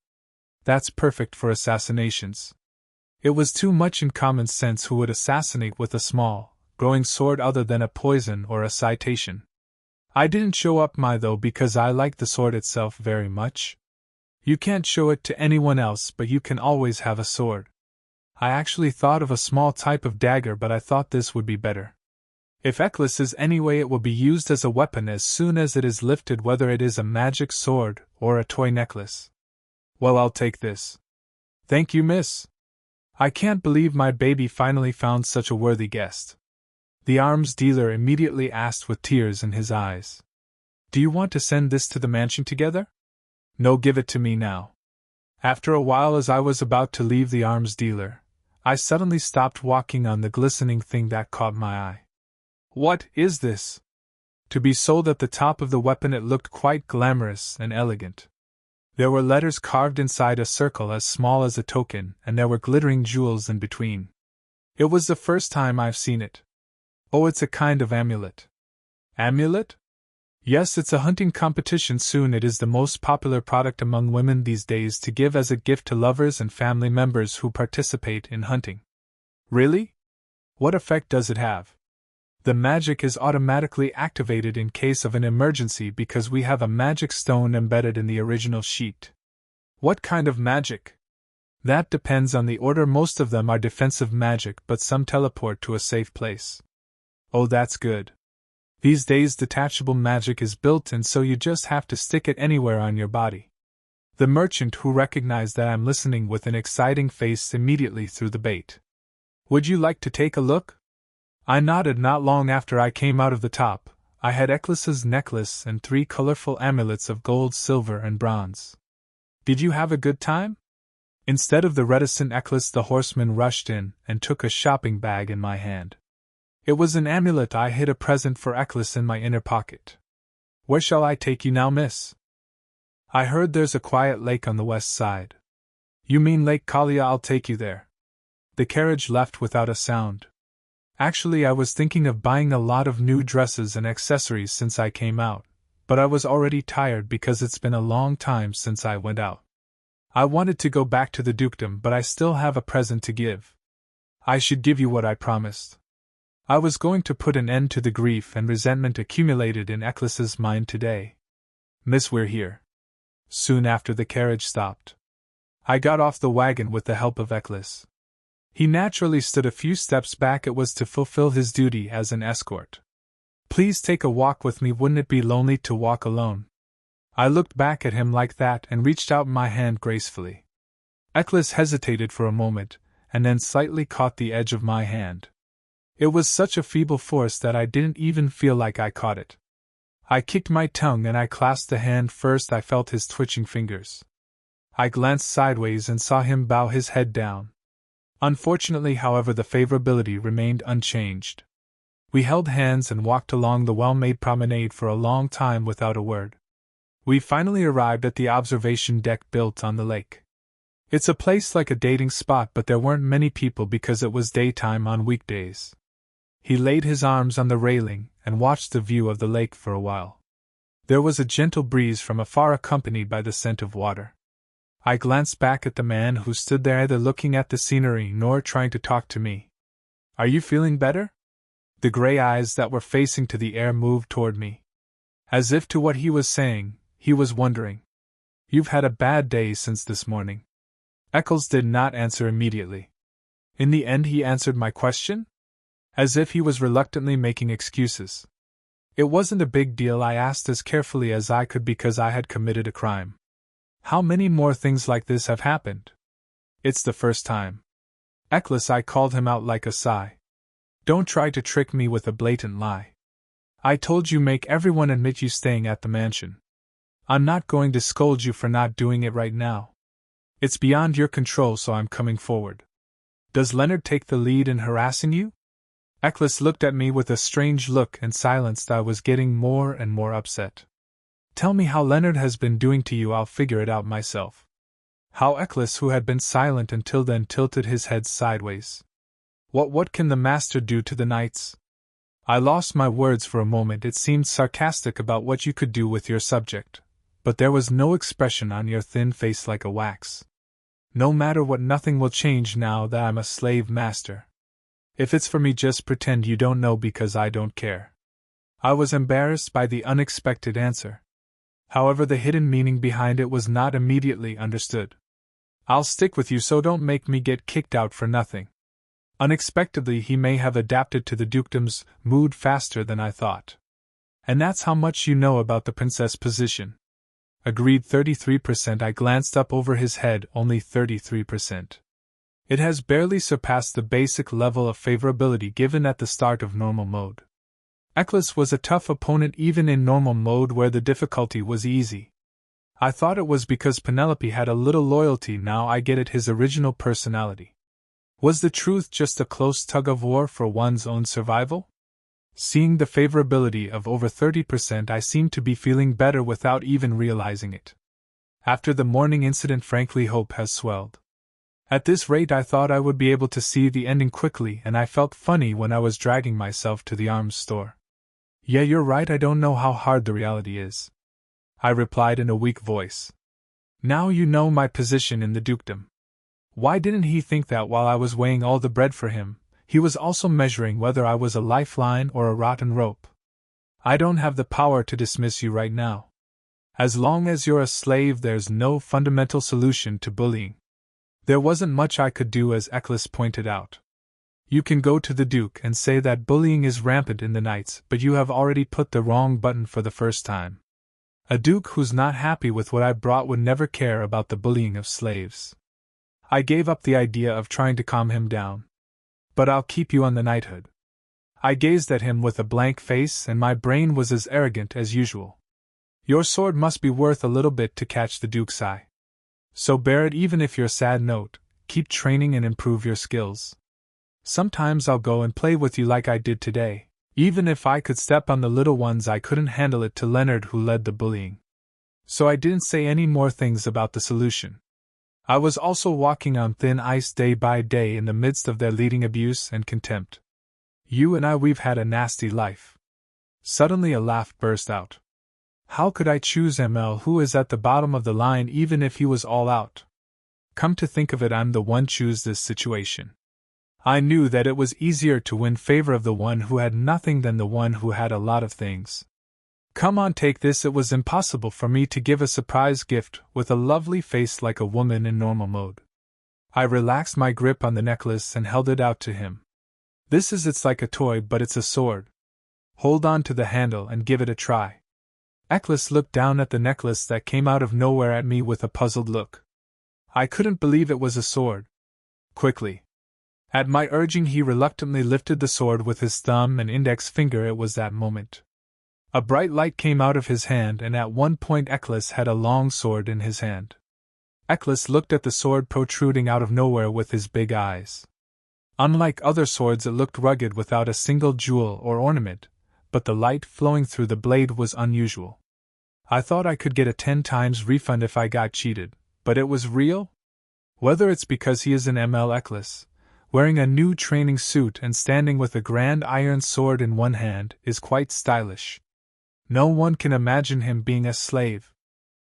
That's perfect for assassinations. It was too much in common sense who would assassinate with a small, growing sword other than a poison or a citation. I didn't show up though because I like the sword itself very much. You can't show it to anyone else, but you can always have a sword. I actually thought of a small type of dagger, but I thought this would be better. If Eklis is anyway, it will be used as a weapon as soon as it is lifted, whether it is a magic sword or a toy necklace. Well, I'll take this. Thank you, miss. I can't believe my baby finally found such a worthy guest. The arms dealer immediately asked with tears in his eyes. Do you want to send this to the mansion together? No, give it to me now. After a while, as I was about to leave the arms dealer, I suddenly stopped walking on the glistening thing that caught my eye. What is this? To be sold at the top of the weapon, it looked quite glamorous and elegant. There were letters carved inside a circle as small as a token, and there were glittering jewels in between. It was the first time I've seen it. Oh, it's a kind of amulet. Amulet? Yes, it's a hunting competition soon. It is the most popular product among women these days to give as a gift to lovers and family members who participate in hunting. Really? What effect does it have? The magic is automatically activated in case of an emergency because we have a magic stone embedded in the original sheet. What kind of magic? That depends on the order. Most of them are defensive magic, but some teleport to a safe place. Oh, that's good. These days detachable magic is built in, so you just have to stick it anywhere on your body. The merchant, who recognized that I'm listening with an exciting face, immediately threw the bait. Would you like to take a look? I nodded. Not long after I came out of the top, I had Eklis's necklace and 3 colorful amulets of gold, silver, and bronze. Did you have a good time? Instead of the reticent Eklis, the horseman rushed in and took a shopping bag in my hand. It was an amulet. I hid a present for Eklis in my inner pocket. Where shall I take you now, miss? I heard there's a quiet lake on the west side. You mean Lake Kalia? I'll take you there. The carriage left without a sound. Actually, I was thinking of buying a lot of new dresses and accessories since I came out, but I was already tired because it's been a long time since I went out. I wanted to go back to the dukedom, but I still have a present to give. I should give you what I promised. I was going to put an end to the grief and resentment accumulated in Eklis's mind today. Miss, we're here. Soon after, the carriage stopped. I got off the wagon with the help of Eklis. He naturally stood a few steps back. It was to fulfill his duty as an escort. Please take a walk with me. Wouldn't it be lonely to walk alone? I looked back at him like that and reached out my hand gracefully. Eklis hesitated for a moment, and then slightly caught the edge of my hand. It was such a feeble force that I didn't even feel like I caught it. I kicked my tongue and I clasped the hand first. I felt his twitching fingers. I glanced sideways and saw him bow his head down. Unfortunately, however, the favorability remained unchanged. We held hands and walked along the well-made promenade for a long time without a word. We finally arrived at the observation deck built on the lake. It's a place like a dating spot, but there weren't many people because it was daytime on weekdays. He laid his arms on the railing and watched the view of the lake for a while. There was a gentle breeze from afar accompanied by the scent of water. I glanced back at the man who stood there, either looking at the scenery nor trying to talk to me. Are you feeling better? The gray eyes that were facing to the air moved toward me. As if to what he was saying, he was wondering. You've had a bad day since this morning. Eccles did not answer immediately. In the end he answered my question? As if he was reluctantly making excuses. It wasn't a big deal, I asked as carefully as I could because I had committed a crime. How many more things like this have happened? It's the first time. Eklis, I called him out like a sigh. Don't try to trick me with a blatant lie. I told you make everyone admit you staying at the mansion. I'm not going to scold you for not doing it right now. It's beyond your control, so I'm coming forward. Does Leonard take the lead in harassing you? Eklis looked at me with a strange look and silenced. I was getting more and more upset. Tell me how Leonard has been doing to you, I'll figure it out myself. How Eklis, who had been silent until then, tilted his head sideways. What can the master do to the knights? I lost my words for a moment. It seemed sarcastic about what you could do with your subject, but there was no expression on your thin face like a wax. No matter what, nothing will change now that I'm a slave master. If it's for me, just pretend you don't know because I don't care. I was embarrassed by the unexpected answer. However, the hidden meaning behind it was not immediately understood. I'll stick with you, so don't make me get kicked out for nothing. Unexpectedly, he may have adapted to the dukedom's mood faster than I thought. And that's how much you know about the princess position. Agreed, 33%. I glanced up over his head. Only 33%. It has barely surpassed the basic level of favorability given at the start of normal mode. Eklis was a tough opponent even in normal mode, where the difficulty was easy. I thought it was because Penelope had a little loyalty. Now I get it, his original personality. Was the truth just a close tug-of-war for one's own survival? Seeing the favorability of over 30%, I seemed to be feeling better without even realizing it. After the morning incident, frankly, hope has swelled. At this rate, I thought I would be able to see the ending quickly, and I felt funny when I was dragging myself to the arms store. Yeah, you're right, I don't know how hard the reality is, I replied in a weak voice. Now you know my position in the dukedom. Why didn't he think that while I was weighing all the bread for him, he was also measuring whether I was a lifeline or a rotten rope? I don't have the power to dismiss you right now. As long as you're a slave, there's no fundamental solution to bullying. There wasn't much I could do, as Eklis pointed out. You can go to the Duke and say that bullying is rampant in the Knights, but you have already put the wrong button for the first time. A Duke who's not happy with what I brought would never care about the bullying of slaves. I gave up the idea of trying to calm him down. But I'll keep you on the knighthood. I gazed at him with a blank face, and my brain was as arrogant as usual. Your sword must be worth a little bit to catch the Duke's eye. So bear it, even if you're sad. Note, keep training and improve your skills. Sometimes I'll go and play with you like I did today. Even if I could step on the little ones, I couldn't handle it to Leonard, who led the bullying. So I didn't say any more things about the solution. I was also walking on thin ice day by day in the midst of their leading abuse and contempt. You and I, we've had a nasty life. Suddenly a laugh burst out. How could I choose ML, who is at the bottom of the line, even if he was all out? Come to think of it, I'm the one choose this situation. I knew that it was easier to win favor of the one who had nothing than the one who had a lot of things. Come on, take this. It was impossible for me to give a surprise gift with a lovely face like a woman in normal mode. I relaxed my grip on the necklace and held it out to him. It's like a toy, but it's a sword. Hold on to the handle and give it a try. Eklis looked down at the necklace that came out of nowhere at me with a puzzled look. I couldn't believe it was a sword. Quickly. At my urging, he reluctantly lifted the sword with his thumb and index finger. It was that moment. A bright light came out of his hand, and at one point Eklis had a long sword in his hand. Eklis looked at the sword protruding out of nowhere with his big eyes. Unlike other swords, it looked rugged without a single jewel or ornament, but the light flowing through the blade was unusual. I thought I could get a 10 times refund if I got cheated, but it was real? Whether it's because he is an ML Eklis, wearing a new training suit and standing with a grand iron sword in one hand, is quite stylish. No one can imagine him being a slave.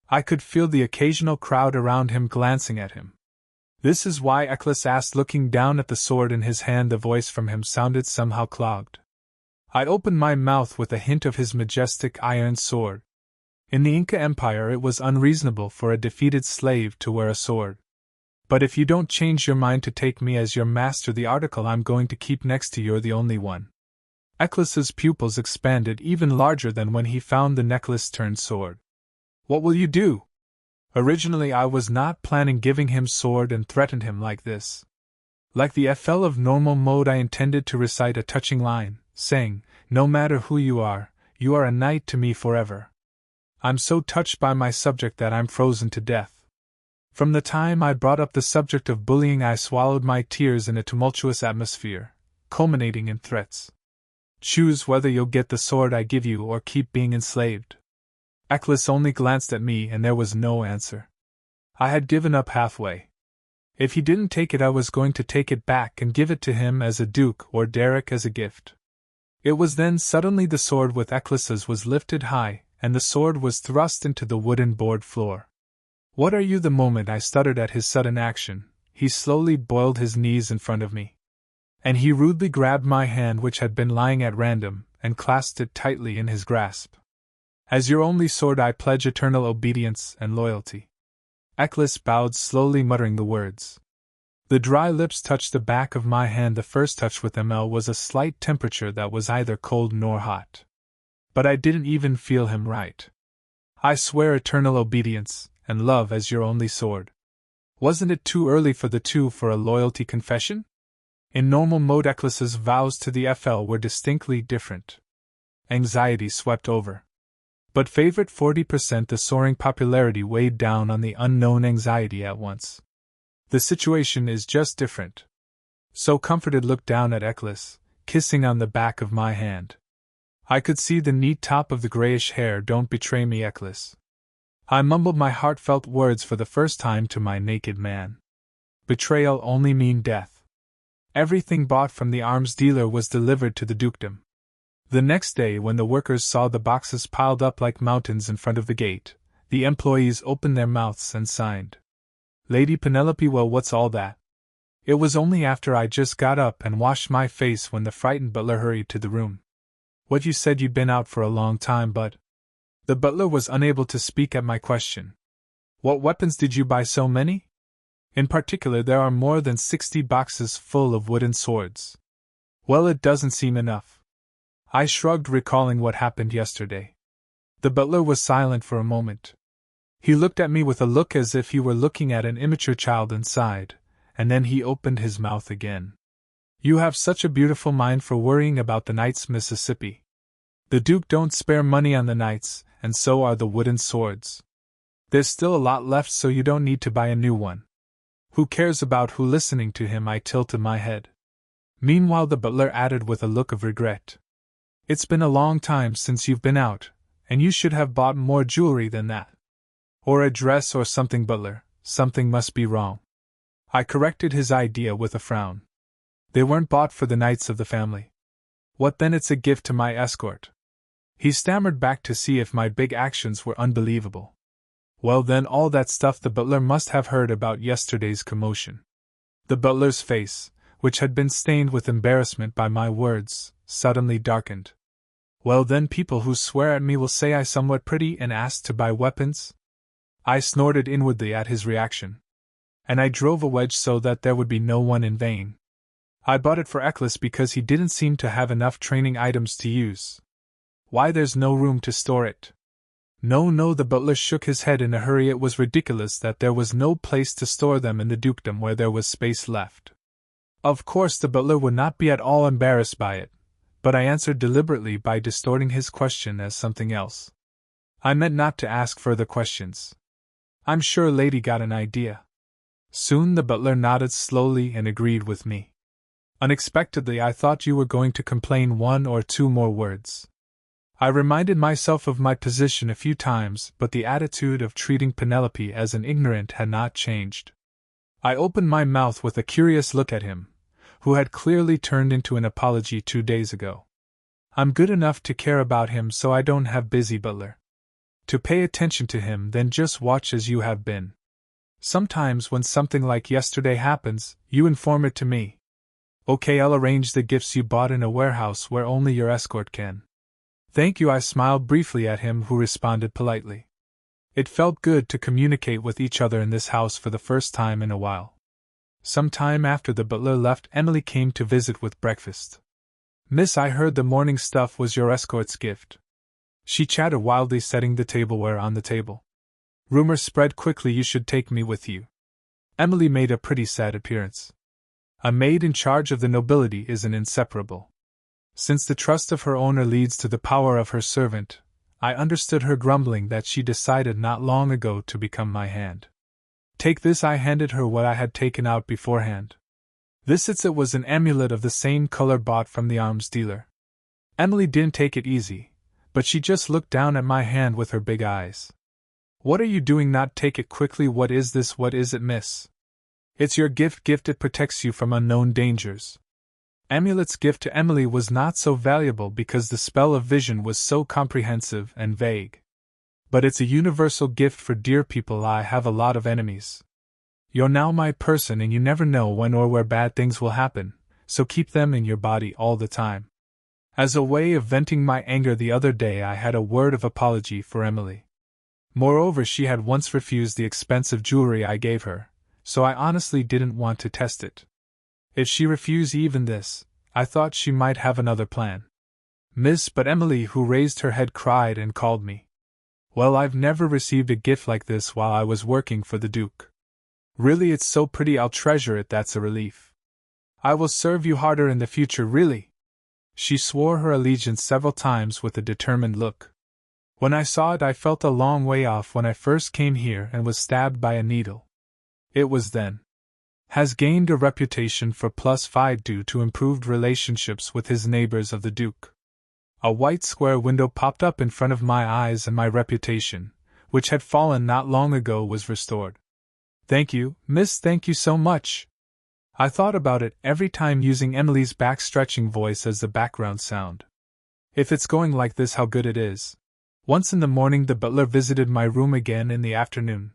I could feel the occasional crowd around him glancing at him. This is why, Eklis asked, looking down at the sword in his hand. The voice from him sounded somehow clogged. I opened my mouth with a hint of his majestic iron sword. In the Inca Empire, it was unreasonable for a defeated slave to wear a sword. But if you don't change your mind to take me as your master, the article I'm going to keep next to you're the only one. Eccles's pupils expanded even larger than when he found the necklace turned sword. What will you do? Originally I was not planning giving him sword and threatened him like this. Like the FL of normal mode, I intended to recite a touching line, saying, "No matter who you are a knight to me forever." I'm so touched by my subject that I'm frozen to death. From the time I brought up the subject of bullying, I swallowed my tears in a tumultuous atmosphere, culminating in threats. Choose whether you'll get the sword I give you or keep being enslaved. Eccles only glanced at me and there was no answer. I had given up halfway. If he didn't take it, I was going to take it back and give it to him as a duke or Derek as a gift. It was then suddenly the sword with Eccles's was lifted high, and the sword was thrust into the wooden board floor. "What are you?" The moment I stuttered at his sudden action, he slowly boiled his knees in front of me. And he rudely grabbed my hand, which had been lying at random, and clasped it tightly in his grasp. "As your only sword, I pledge eternal obedience and loyalty." Eccles bowed slowly, muttering the words. The dry lips touched the back of my hand. The first touch with ML was a slight temperature that was neither cold nor hot. But I didn't even feel him right. "I swear eternal obedience and love as your only sword." Wasn't it too early for the two for a loyalty confession? In normal mode, Eccles's vows to the FL were distinctly different. Anxiety swept over. But favorite 40%, the soaring popularity weighed down on the unknown anxiety at once. The situation is just different. So Comforted looked down at Eccles, kissing on the back of my hand. I could see the neat top of the grayish hair. "Don't betray me, Eccles." I mumbled my heartfelt words for the first time to my naked man. Betrayal only mean death. Everything bought from the arms dealer was delivered to the dukedom. The next day, when the workers saw the boxes piled up like mountains in front of the gate, the employees opened their mouths and signed. "Lady Penelope, well, what's all that?" It was only after I just got up and washed my face when the frightened butler hurried to the room. "What, you said you'd been out for a long time, but—" The butler was unable to speak at my question. "What weapons did you buy so many? In particular, there are more than 60 boxes full of wooden swords." "Well, it doesn't seem enough." I shrugged, recalling what happened yesterday. The butler was silent for a moment. He looked at me with a look as if he were looking at an immature child and sighed, and then he opened his mouth again. "You have such a beautiful mind for worrying about the knights, Mississippi. The Duke don't spare money on the knights, and so are the wooden swords. There's still a lot left, so you don't need to buy a new one. Who cares about who?" Listening to him, I tilted my head. Meanwhile, the butler added with a look of regret, "It's been a long time since you've been out, and you should have bought more jewelry than that. Or a dress or something, butler. Something must be wrong." I corrected his idea with a frown. "They weren't bought for the knights of the family." "What then? It's a gift to my escort." He stammered back to see if my big actions were unbelievable. "Well then, all that stuff the butler must have heard about yesterday's commotion." The butler's face, which had been stained with embarrassment by my words, suddenly darkened. "Well then, people who swear at me will say I somewhat pretty and ask to buy weapons?" I snorted inwardly at his reaction. And I drove a wedge so that there would be no one in vain. "I bought it for Eccles because he didn't seem to have enough training items to use." "Why, there's no room to store it." No, the butler shook his head in a hurry. "It was ridiculous that there was no place to store them in the dukedom where there was space left." Of course, the butler would not be at all embarrassed by it, but I answered deliberately by distorting his question as something else. I meant not to ask further questions. "I'm sure Lady got an idea." Soon the butler nodded slowly and agreed with me. "Unexpectedly, I thought you were going to complain one or two more words." I reminded myself of my position a few times, but the attitude of treating Penelope as an ignorant had not changed. I opened my mouth with a curious look at him, who had clearly turned into an apology 2 days ago. "I'm good enough to care about him, so I don't have busy butler. To pay attention to him, then just watch as you have been. Sometimes when something like yesterday happens, you inform it to me. Okay, I'll arrange the gifts you bought in a warehouse where only your escort can." "Thank you," I smiled briefly at him, who responded politely. It felt good to communicate with each other in this house for the first time in a while. Some time after the butler left, Emily came to visit with breakfast. "Miss, I heard the morning stuff was your escort's gift." She chatted wildly, setting the tableware on the table. "Rumor spread quickly you should take me with you." Emily made a pretty sad appearance. A maid in charge of the nobility is an inseparable. Since the trust of her owner leads to the power of her servant, I understood her grumbling that she decided not long ago to become my hand. "Take this." I handed her what I had taken out beforehand. It was an amulet of the same color bought from the arms dealer. Emily didn't take it easy, but she just looked down at my hand with her big eyes. "What are you doing? Not take it." Quickly. "What is this?" "What is it, miss?" "It's your gift. It protects you from unknown dangers." Amulet's gift to Emily was not so valuable because the spell of vision was so comprehensive and vague. But it's a universal gift for dear people. I have a lot of enemies. You're now my person, and you never know when or where bad things will happen, so keep them in your body all the time. As a way of venting my anger the other day, I had a word of apology for Emily. Moreover, she had once refused the expensive jewelry I gave her, so I honestly didn't want to test it. If she refused even this, I thought she might have another plan. "Miss," but Emily, who raised her head, cried and called me. "Well, I've never received a gift like this while I was working for the Duke. Really, it's so pretty. I'll treasure it. That's a relief. I will serve you harder in the future, really." She swore her allegiance several times with a determined look. When I saw it, I felt a long way off when I first came here and was stabbed by a needle. It was then. Has gained a reputation for +5 due to improved relationships with his neighbors of the Duke. A white square window popped up in front of my eyes, and my reputation, which had fallen not long ago, was restored. "Thank you, miss, thank you so much." I thought about it every time, using Emily's back-stretching voice as the background sound. If it's going like this, how good it is. Once in the morning, the butler visited my room again in the afternoon,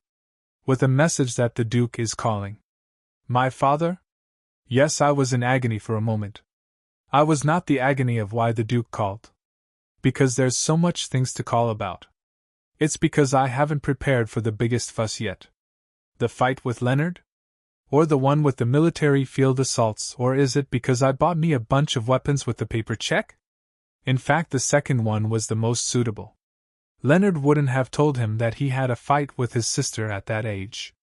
with a message that the Duke is calling. My father? Yes, I was in agony for a moment. I was not the agony of why the Duke called. Because there's so much things to call about. It's because I haven't prepared for the biggest fuss yet. The fight with Leonard? Or the one with the military field assaults? Or is it because I bought me a bunch of weapons with the paper check? In fact, the second one was the most suitable. Leonard wouldn't have told him that he had a fight with his sister at that age.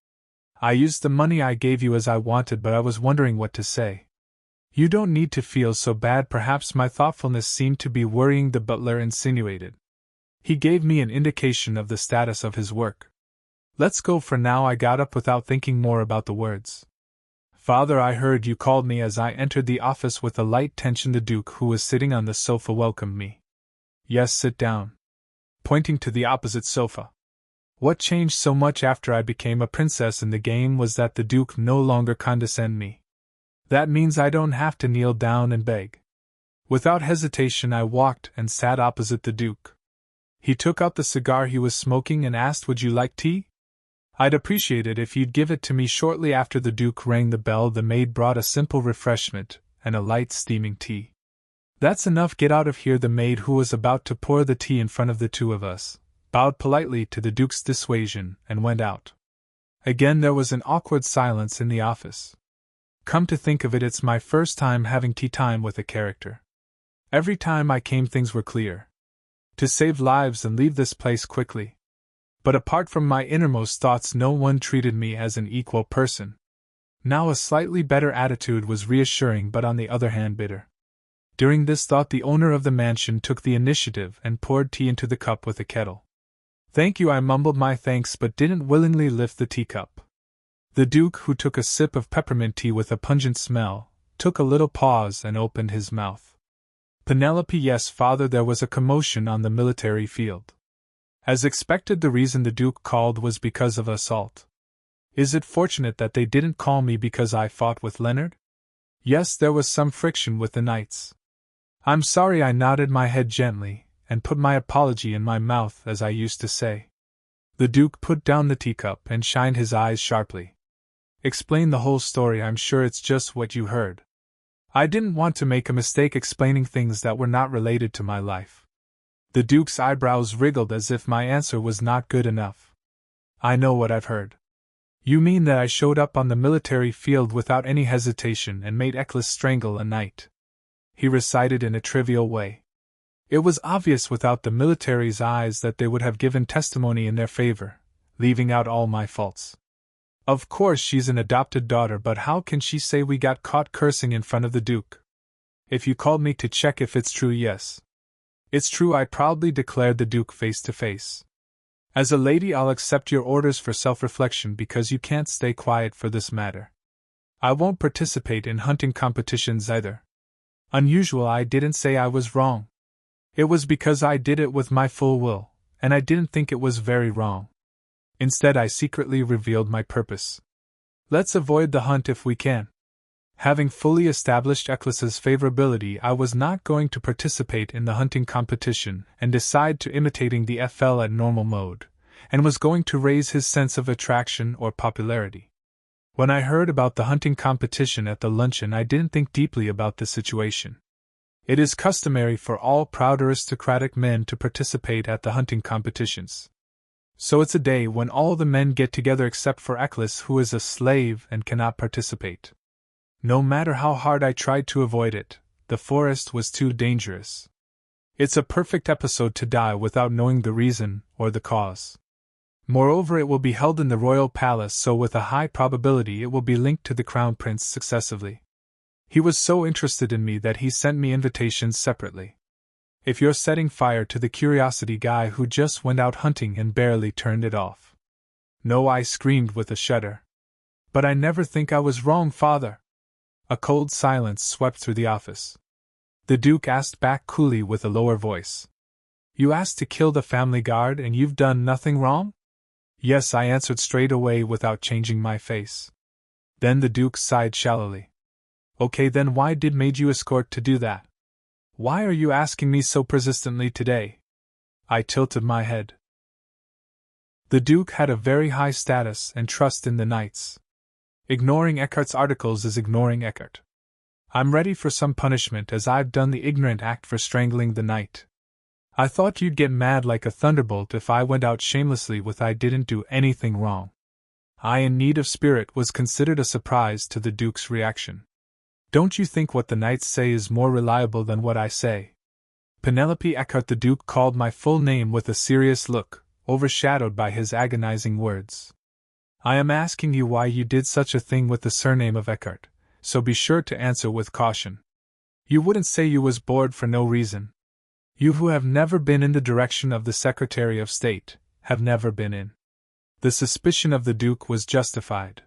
"I used the money I gave you as I wanted, but I was wondering what to say." "You don't need to feel so bad." Perhaps my thoughtfulness seemed to be worrying the butler, insinuated. He gave me an indication of the status of his work. "Let's go for now." I got up without thinking more about the words. "Father, I heard you called me." As I entered the office with a light tension, the Duke, who was sitting on the sofa, welcomed me. "Yes, sit down," pointing to the opposite sofa. What changed so much after I became a princess in the game was that the Duke no longer condescended me. That means I don't have to kneel down and beg. Without hesitation, I walked and sat opposite the Duke. He took out the cigar he was smoking and asked, "Would you like tea?" "I'd appreciate it if you'd give it to me." Shortly after the Duke rang the bell, the maid brought a simple refreshment and a light steaming tea. "That's enough. Get out of here." The maid, who was about to pour the tea in front of the two of us, bowed politely to the Duke's dissuasion and went out. Again there was an awkward silence in the office. Come to think of it, it's my first time having tea time with a character. Every time I came, things were clear. To save lives and leave this place quickly. But apart from my innermost thoughts, no one treated me as an equal person. Now a slightly better attitude was reassuring, but on the other hand bitter. During this thought, the owner of the mansion took the initiative and poured tea into the cup with a kettle. "Thank you." I mumbled my thanks but didn't willingly lift the teacup. The Duke, who took a sip of peppermint tea with a pungent smell, took a little pause and opened his mouth. "Penelope." "Yes, father." There was a commotion on the military field. As expected, the reason the Duke called was because of assault. Is it fortunate that they didn't call me because I fought with Leonard? Yes, there was some friction with the knights. I'm sorry. I nodded my head gently and put my apology in my mouth, as I used to say. The Duke put down the teacup and shined his eyes sharply. "Explain the whole story. I'm sure it's just what you heard." I didn't want to make a mistake explaining things that were not related to my life. The Duke's eyebrows wriggled as if my answer was not good enough. "I know what I've heard. You mean that I showed up on the military field without any hesitation and made Eklis strangle a knight? He recited in a trivial way. It was obvious without the military's eyes that they would have given testimony in their favor, leaving out all my faults. Of course she's an adopted daughter, but how can she say we got caught cursing in front of the Duke? If you called me to check if it's true, yes. It's true, I proudly declared the Duke face to face. As a lady, I'll accept your orders for self-reflection because you can't stay quiet for this matter. I won't participate in hunting competitions either. Unusual, I didn't say I was wrong. It was because I did it with my full will, and I didn't think it was very wrong. Instead, I secretly revealed my purpose. Let's avoid the hunt if we can. Having fully established Eklis's favorability, I was not going to participate in the hunting competition and decide to imitating the FL at normal mode, and was going to raise his sense of attraction or popularity. When I heard about the hunting competition at the luncheon, I didn't think deeply about the situation. It is customary for all proud aristocratic men to participate at the hunting competitions. So it's a day when all the men get together except for Eklis, who is a slave and cannot participate. No matter how hard I tried to avoid it, the forest was too dangerous. It's a perfect episode to die without knowing the reason or the cause. Moreover, it will be held in the royal palace, so with a high probability it will be linked to the crown prince successively. He was so interested in me that he sent me invitations separately. If you're setting fire to the curiosity guy who just went out hunting and barely turned it off. No, I screamed with a shudder. But I never think I was wrong, father. A cold silence swept through the office. The Duke asked back coolly with a lower voice. You asked to kill the family guard and you've done nothing wrong? Yes, I answered straight away without changing my face. Then the Duke sighed shallowly. Okay, then why made you escort to do that? Why are you asking me so persistently today? I tilted my head. The Duke had a very high status and trust in the knights. Ignoring Eckhart's articles is ignoring Eckhart. I'm ready for some punishment, as I've done the ignorant act for strangling the knight. I thought you'd get mad like a thunderbolt if I went out shamelessly with I didn't do anything wrong. I, in need of spirit, was considered a surprise to the Duke's reaction. Don't you think what the knights say is more reliable than what I say? Penelope Eckhart. The Duke called my full name with a serious look, overshadowed by his agonizing words. I am asking you why you did such a thing with the surname of Eckhart, so be sure to answer with caution. You wouldn't say you was bored for no reason. You who have never been in the direction of the Secretary of State, have never been in. The suspicion of the Duke was justified.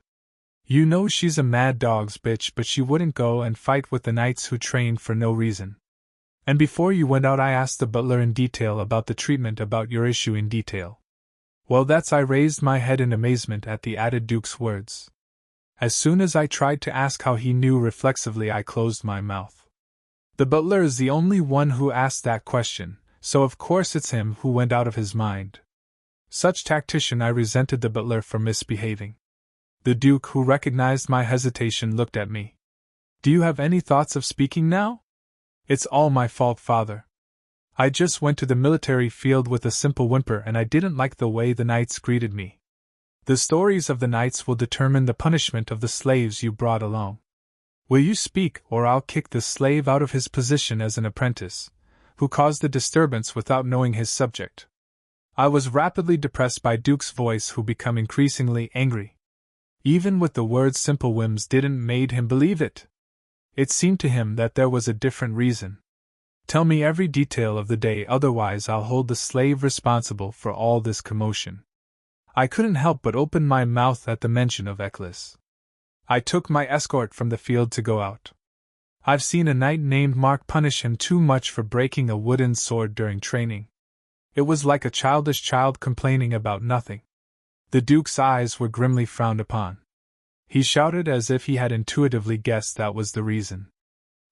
You know she's a mad dog's bitch, but she wouldn't go and fight with the knights who trained for no reason. And before you went out I asked the butler in detail about the treatment about your issue in detail. Well, I raised my head in amazement at the added Duke's words. As soon as I tried to ask how he knew, reflexively I closed my mouth. The butler is the only one who asked that question, so of course it's him who went out of his mind. Such tactician, I resented the butler for misbehaving. The Duke, who recognized my hesitation, looked at me. Do you have any thoughts of speaking now? It's all my fault, father. I just went to the military field with a simple whimper and I didn't like the way the knights greeted me. The stories of the knights will determine the punishment of the slaves you brought along. Will you speak, or I'll kick the slave out of his position as an apprentice, who caused the disturbance without knowing his subject? I was rapidly depressed by Duke's voice, who became increasingly angry. Even with the words simple whims didn't made him believe it. It seemed to him that there was a different reason. Tell me every detail of the day, otherwise I'll hold the slave responsible for all this commotion. I couldn't help but open my mouth at the mention of Eklis. I took my escort from the field to go out. I've seen a knight named Mark punish him too much for breaking a wooden sword during training. It was like a childish child complaining about nothing. The Duke's eyes were grimly frowned upon. He shouted as if he had intuitively guessed that was the reason.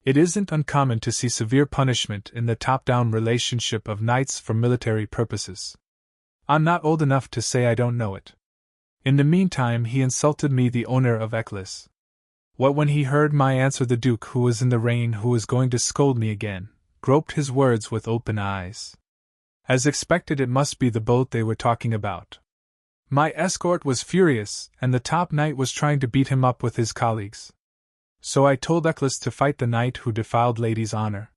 It isn't uncommon to see severe punishment in the top-down relationship of knights for military purposes. I'm not old enough to say I don't know it. In the meantime, he insulted me, the owner of Eklis. What when he heard my answer, the Duke, who was in the rain, who was going to scold me again, groped his words with open eyes. As expected, it must be the boat they were talking about. My escort was furious, and the top knight was trying to beat him up with his colleagues. So I told Eccles to fight the knight who defiled lady's honor.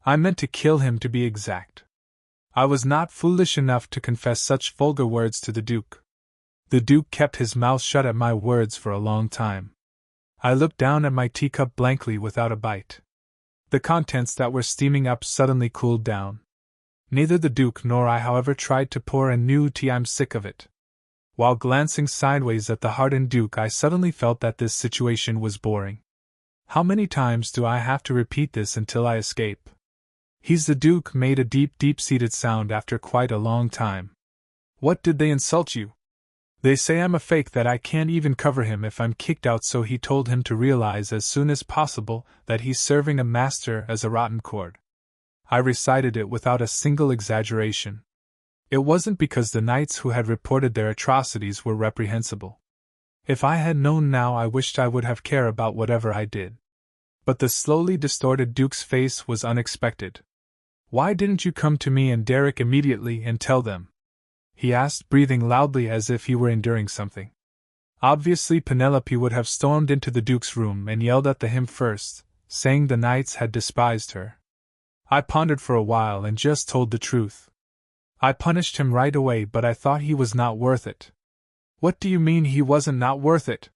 I meant to kill him, to be exact. I was not foolish enough to confess such vulgar words to the Duke. The Duke kept his mouth shut at my words for a long time. I looked down at my teacup blankly without a bite. The contents that were steaming up suddenly cooled down. Neither the Duke nor I, however, tried to pour a new tea. I'm sick of it. While glancing sideways at the hardened Duke, I suddenly felt that this situation was boring. How many times do I have to repeat this until I escape? He's the Duke made a deep, deep-seated sound after quite a long time. What did they insult you? They say I'm a fake, that I can't even cover him if I'm kicked out, so he told him to realize as soon as possible that he's serving a master as a rotten cord. I recited it without a single exaggeration. It wasn't because the knights who had reported their atrocities were reprehensible. If I had known now, I wished I would have cared about whatever I did. But the slowly distorted Duke's face was unexpected. Why didn't you come to me and Derek immediately and tell them? He asked, breathing loudly as if he were enduring something. Obviously Penelope would have stormed into the Duke's room and yelled at him first, saying the knights had despised her. I pondered for a while and just told the truth. I punished him right away, but I thought he was not worth it. What do you mean he wasn't not worth it?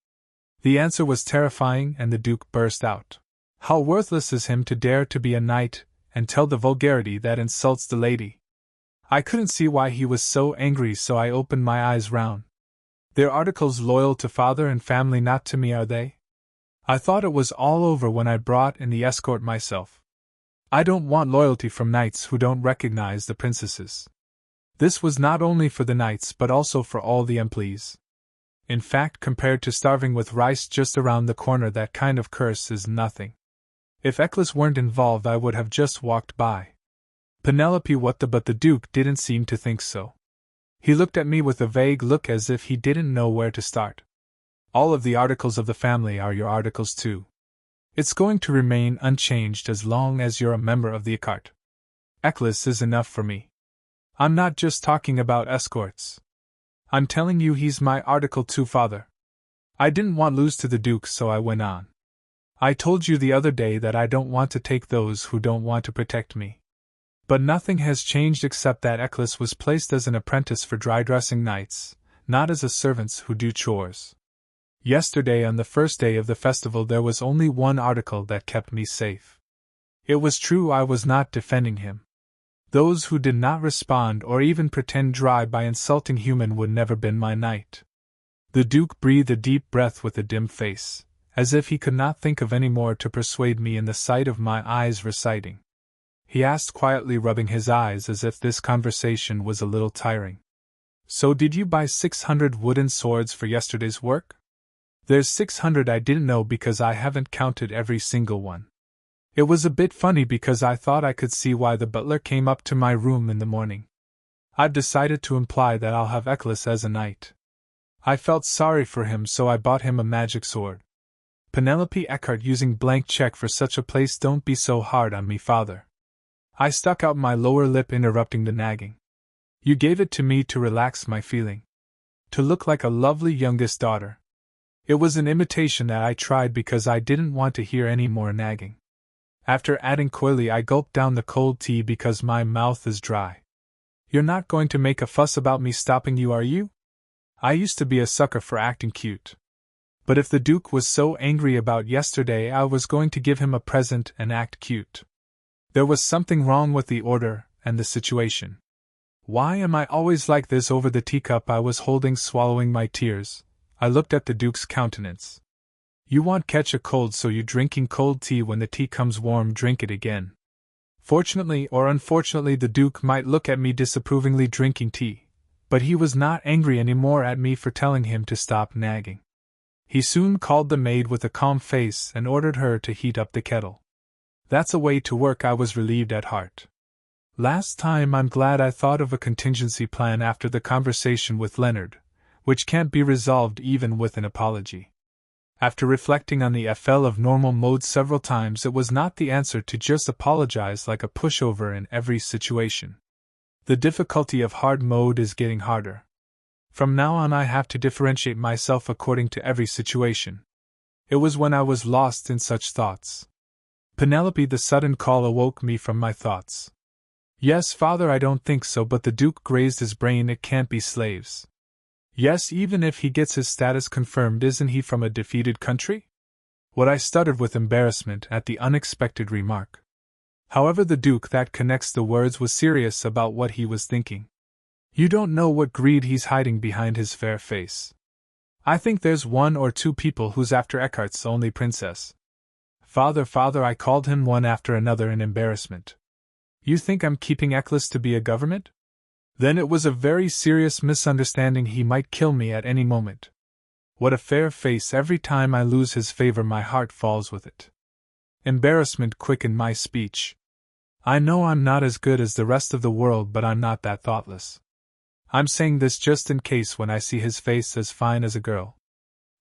The answer was terrifying, and the Duke burst out. How worthless is him to dare to be a knight and tell the vulgarity that insults the lady. I couldn't see why he was so angry, so I opened my eyes round. They're articles loyal to father and family, not to me, are they? I thought it was all over when I brought in the escort myself. I don't want loyalty from knights who don't recognize the princesses. This was not only for the knights but also for all the employees. In fact, compared to starving with rice just around the corner, that kind of curse is nothing. If Eccles weren't involved, I would have just walked by. Penelope, what the? But the Duke didn't seem to think so. He looked at me with a vague look as if he didn't know where to start. All of the articles of the family are your articles too. It's going to remain unchanged as long as you're a member of the Ecart. Eccles is enough for me. I'm not just talking about escorts. I'm telling you he's my article too, father. I didn't want to lose to the Duke, so I went on. I told you the other day that I don't want to take those who don't want to protect me. But nothing has changed except that Eccles was placed as an apprentice for dry-dressing knights, not as a servants who do chores. Yesterday, on the first day of the festival, there was only one article that kept me safe. It was true I was not defending him. Those who did not respond or even pretend dry by insulting human would never been my knight. The Duke breathed a deep breath with a dim face, as if he could not think of any more to persuade me in the sight of my eyes reciting. He asked quietly, rubbing his eyes as if this conversation was a little tiring. So did you buy 600 wooden swords for yesterday's work? There's 600. I didn't know because I haven't counted every single one. It was a bit funny because I thought I could see why the butler came up to my room in the morning. I've decided to imply that I'll have Eccles as a knight. I felt sorry for him, so I bought him a magic sword. Penelope Eckhart using blank check for such a place. Don't be so hard on me, father. I stuck out my lower lip, interrupting the nagging. You gave it to me to relax my feeling. To look like a lovely youngest daughter. It was an imitation that I tried because I didn't want to hear any more nagging. After adding coyly, I gulped down the cold tea because my mouth is dry. You're not going to make a fuss about me stopping you, are you? I used to be a sucker for acting cute. But if the Duke was so angry about yesterday, I was going to give him a present and act cute. There was something wrong with the order and the situation. Why am I always like this? Over the teacup I was holding, swallowing my tears, I looked at the Duke's countenance. You want catch a cold, so you drinking cold tea. When the tea comes warm, drink it again. Fortunately or unfortunately, the Duke might look at me disapprovingly drinking tea, but he was not angry anymore at me for telling him to stop nagging. He soon called the maid with a calm face and ordered her to heat up the kettle. That's a way to work. I was relieved at heart. Last time, I'm glad I thought of a contingency plan after the conversation with Leonard, which can't be resolved even with an apology. After reflecting on the FL of normal mode several times, it was not the answer to just apologize like a pushover in every situation. The difficulty of hard mode is getting harder. From now on I have to differentiate myself according to every situation. It was when I was lost in such thoughts. Penelope, the sudden call awoke me from my thoughts. Yes, father, I don't think so, but the Duke grazed his brain. It can't be slaves. Yes, even if he gets his status confirmed, isn't he from a defeated country? What I stuttered with embarrassment at the unexpected remark. However, the Duke that connects the words was serious about what he was thinking. You don't know what greed he's hiding behind his fair face. I think there's 1 or 2 people who's after Eckhart's only princess. Father, I called him one after another in embarrassment. You think I'm keeping Eccles to be a government? Then it was a very serious misunderstanding. He might kill me at any moment. What a fair face! Every time I lose his favor, my heart falls with it. Embarrassment quickened my speech. I know I'm not as good as the rest of the world, but I'm not that thoughtless. I'm saying this just in case when I see his face as fine as a girl.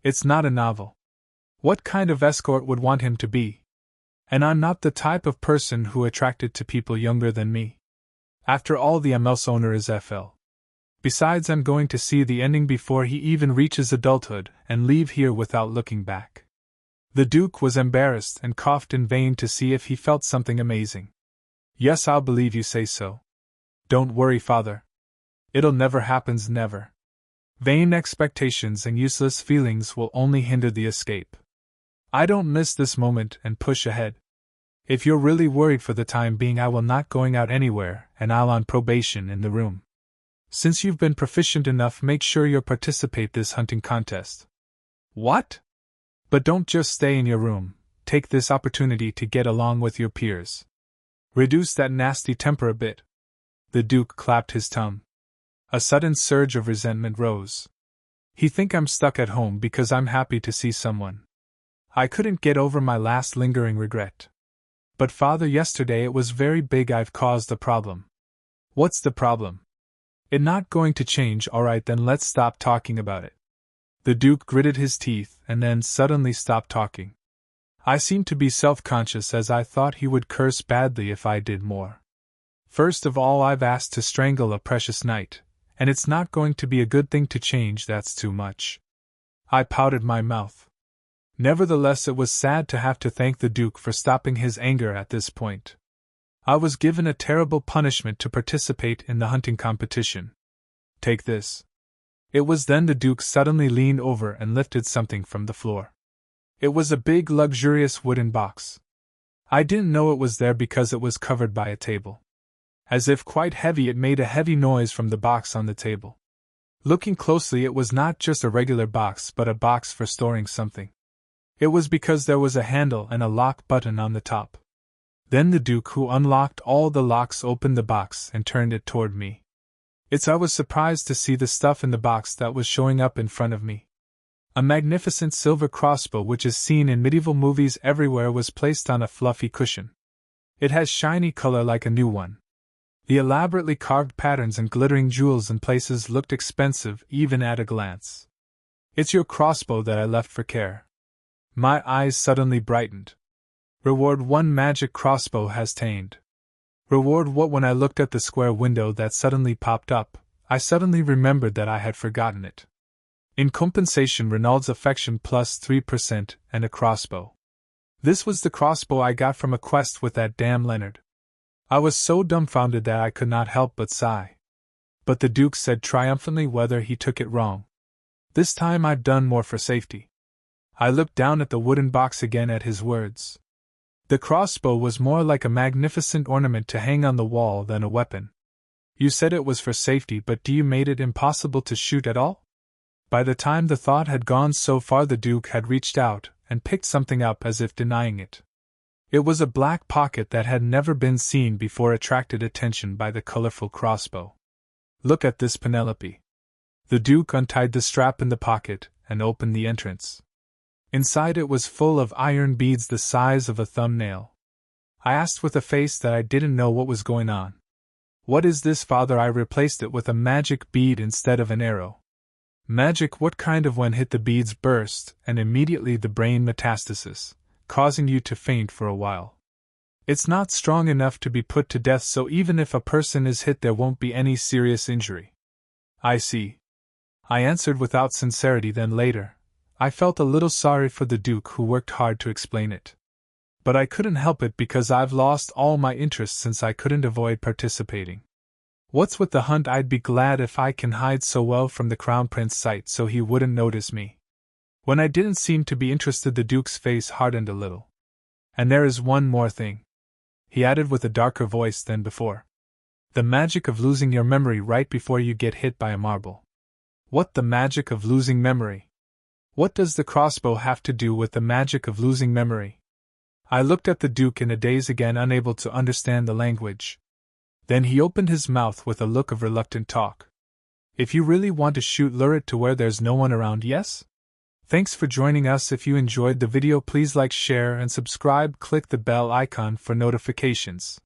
It's not a novel. What kind of escort would want him to be? And I'm not the type of person who attracted to people younger than me. After all, the MLS owner is FL. Besides, I'm going to see the ending before he even reaches adulthood and leave here without looking back. The Duke was embarrassed and coughed in vain to see if he felt something amazing. Yes, I'll believe you say so. Don't worry, father. It'll never happen, never. Vain expectations and useless feelings will only hinder the escape. I don't miss this moment and push ahead. If you're really worried for the time being, I will not going out anywhere, and I'll on probation in the room. Since you've been proficient enough, make sure you participate this hunting contest. What? But don't just stay in your room, take this opportunity to get along with your peers. Reduce that nasty temper a bit. The Duke clapped his tongue. A sudden surge of resentment rose. He think I'm stuck at home because I'm happy to see someone. I couldn't get over my last lingering regret. But father, yesterday it was very big. I've caused a problem. What's the problem? It not going to change. Alright, then let's stop talking about it. The Duke gritted his teeth and then suddenly stopped talking. I seemed to be self-conscious as I thought he would curse badly if I did more. First of all, I've asked to strangle a precious knight, and it's not going to be a good thing to change. That's too much. I pouted my mouth. Nevertheless, it was sad to have to thank the Duke for stopping his anger at this point. I was given a terrible punishment to participate in the hunting competition. Take this. It was then the Duke suddenly leaned over and lifted something from the floor. It was a big, luxurious wooden box. I didn't know it was there because it was covered by a table. As if quite heavy, it made a heavy noise from the box on the table. Looking closely, it was not just a regular box, but a box for storing something. It was because there was a handle and a lock button on the top. Then the Duke, who unlocked all the locks, opened the box and turned it toward me. I was surprised to see the stuff in the box that was showing up in front of me. A magnificent silver crossbow, which is seen in medieval movies everywhere, was placed on a fluffy cushion. It has shiny color like a new one. The elaborately carved patterns and glittering jewels in places looked expensive even at a glance. It's your crossbow that I left for care. My eyes suddenly brightened. Reward 1 magic crossbow has tamed. Reward what? When I looked at the square window that suddenly popped up, I suddenly remembered that I had forgotten it. In compensation, Renaud's affection plus 3% and a crossbow. This was the crossbow I got from a quest with that damn Leonard. I was so dumbfounded that I could not help but sigh. But the Duke said triumphantly whether he took it wrong. This time I've done more for safety. I looked down at the wooden box again at his words. The crossbow was more like a magnificent ornament to hang on the wall than a weapon. You said it was for safety, but do you made it impossible to shoot at all? By the time the thought had gone so far, the Duke had reached out and picked something up as if denying it. It was a black pocket that had never been seen before, attracted attention by the colorful crossbow. Look at this, Penelope. The Duke untied the strap in the pocket and opened the entrance. Inside it was full of iron beads the size of a thumbnail. I asked with a face that I didn't know what was going on. What is this, father? I replaced it with a magic bead instead of an arrow. Magic? What kind of? When hit the beads burst, and immediately the brain metastasis, causing you to faint for a while. It's not strong enough to be put to death, so even if a person is hit there won't be any serious injury. I see. I answered without sincerity. Then later, I felt a little sorry for the Duke who worked hard to explain it. But I couldn't help it because I've lost all my interest since I couldn't avoid participating. What's with the hunt? I'd be glad if I can hide so well from the Crown Prince's sight so he wouldn't notice me. When I didn't seem to be interested, the Duke's face hardened a little. And there is one more thing, he added with a darker voice than before. The magic of losing your memory right before you get hit by a marble. What, the magic of losing memory? What does the crossbow have to do with the magic of losing memory? I looked at the Duke in a daze again, unable to understand the language. Then he opened his mouth with a look of reluctant talk. If you really want to shoot, lure it to where there's no one around, yes? Thanks for joining us. If you enjoyed the video, please like, share, and subscribe. Click the bell icon for notifications.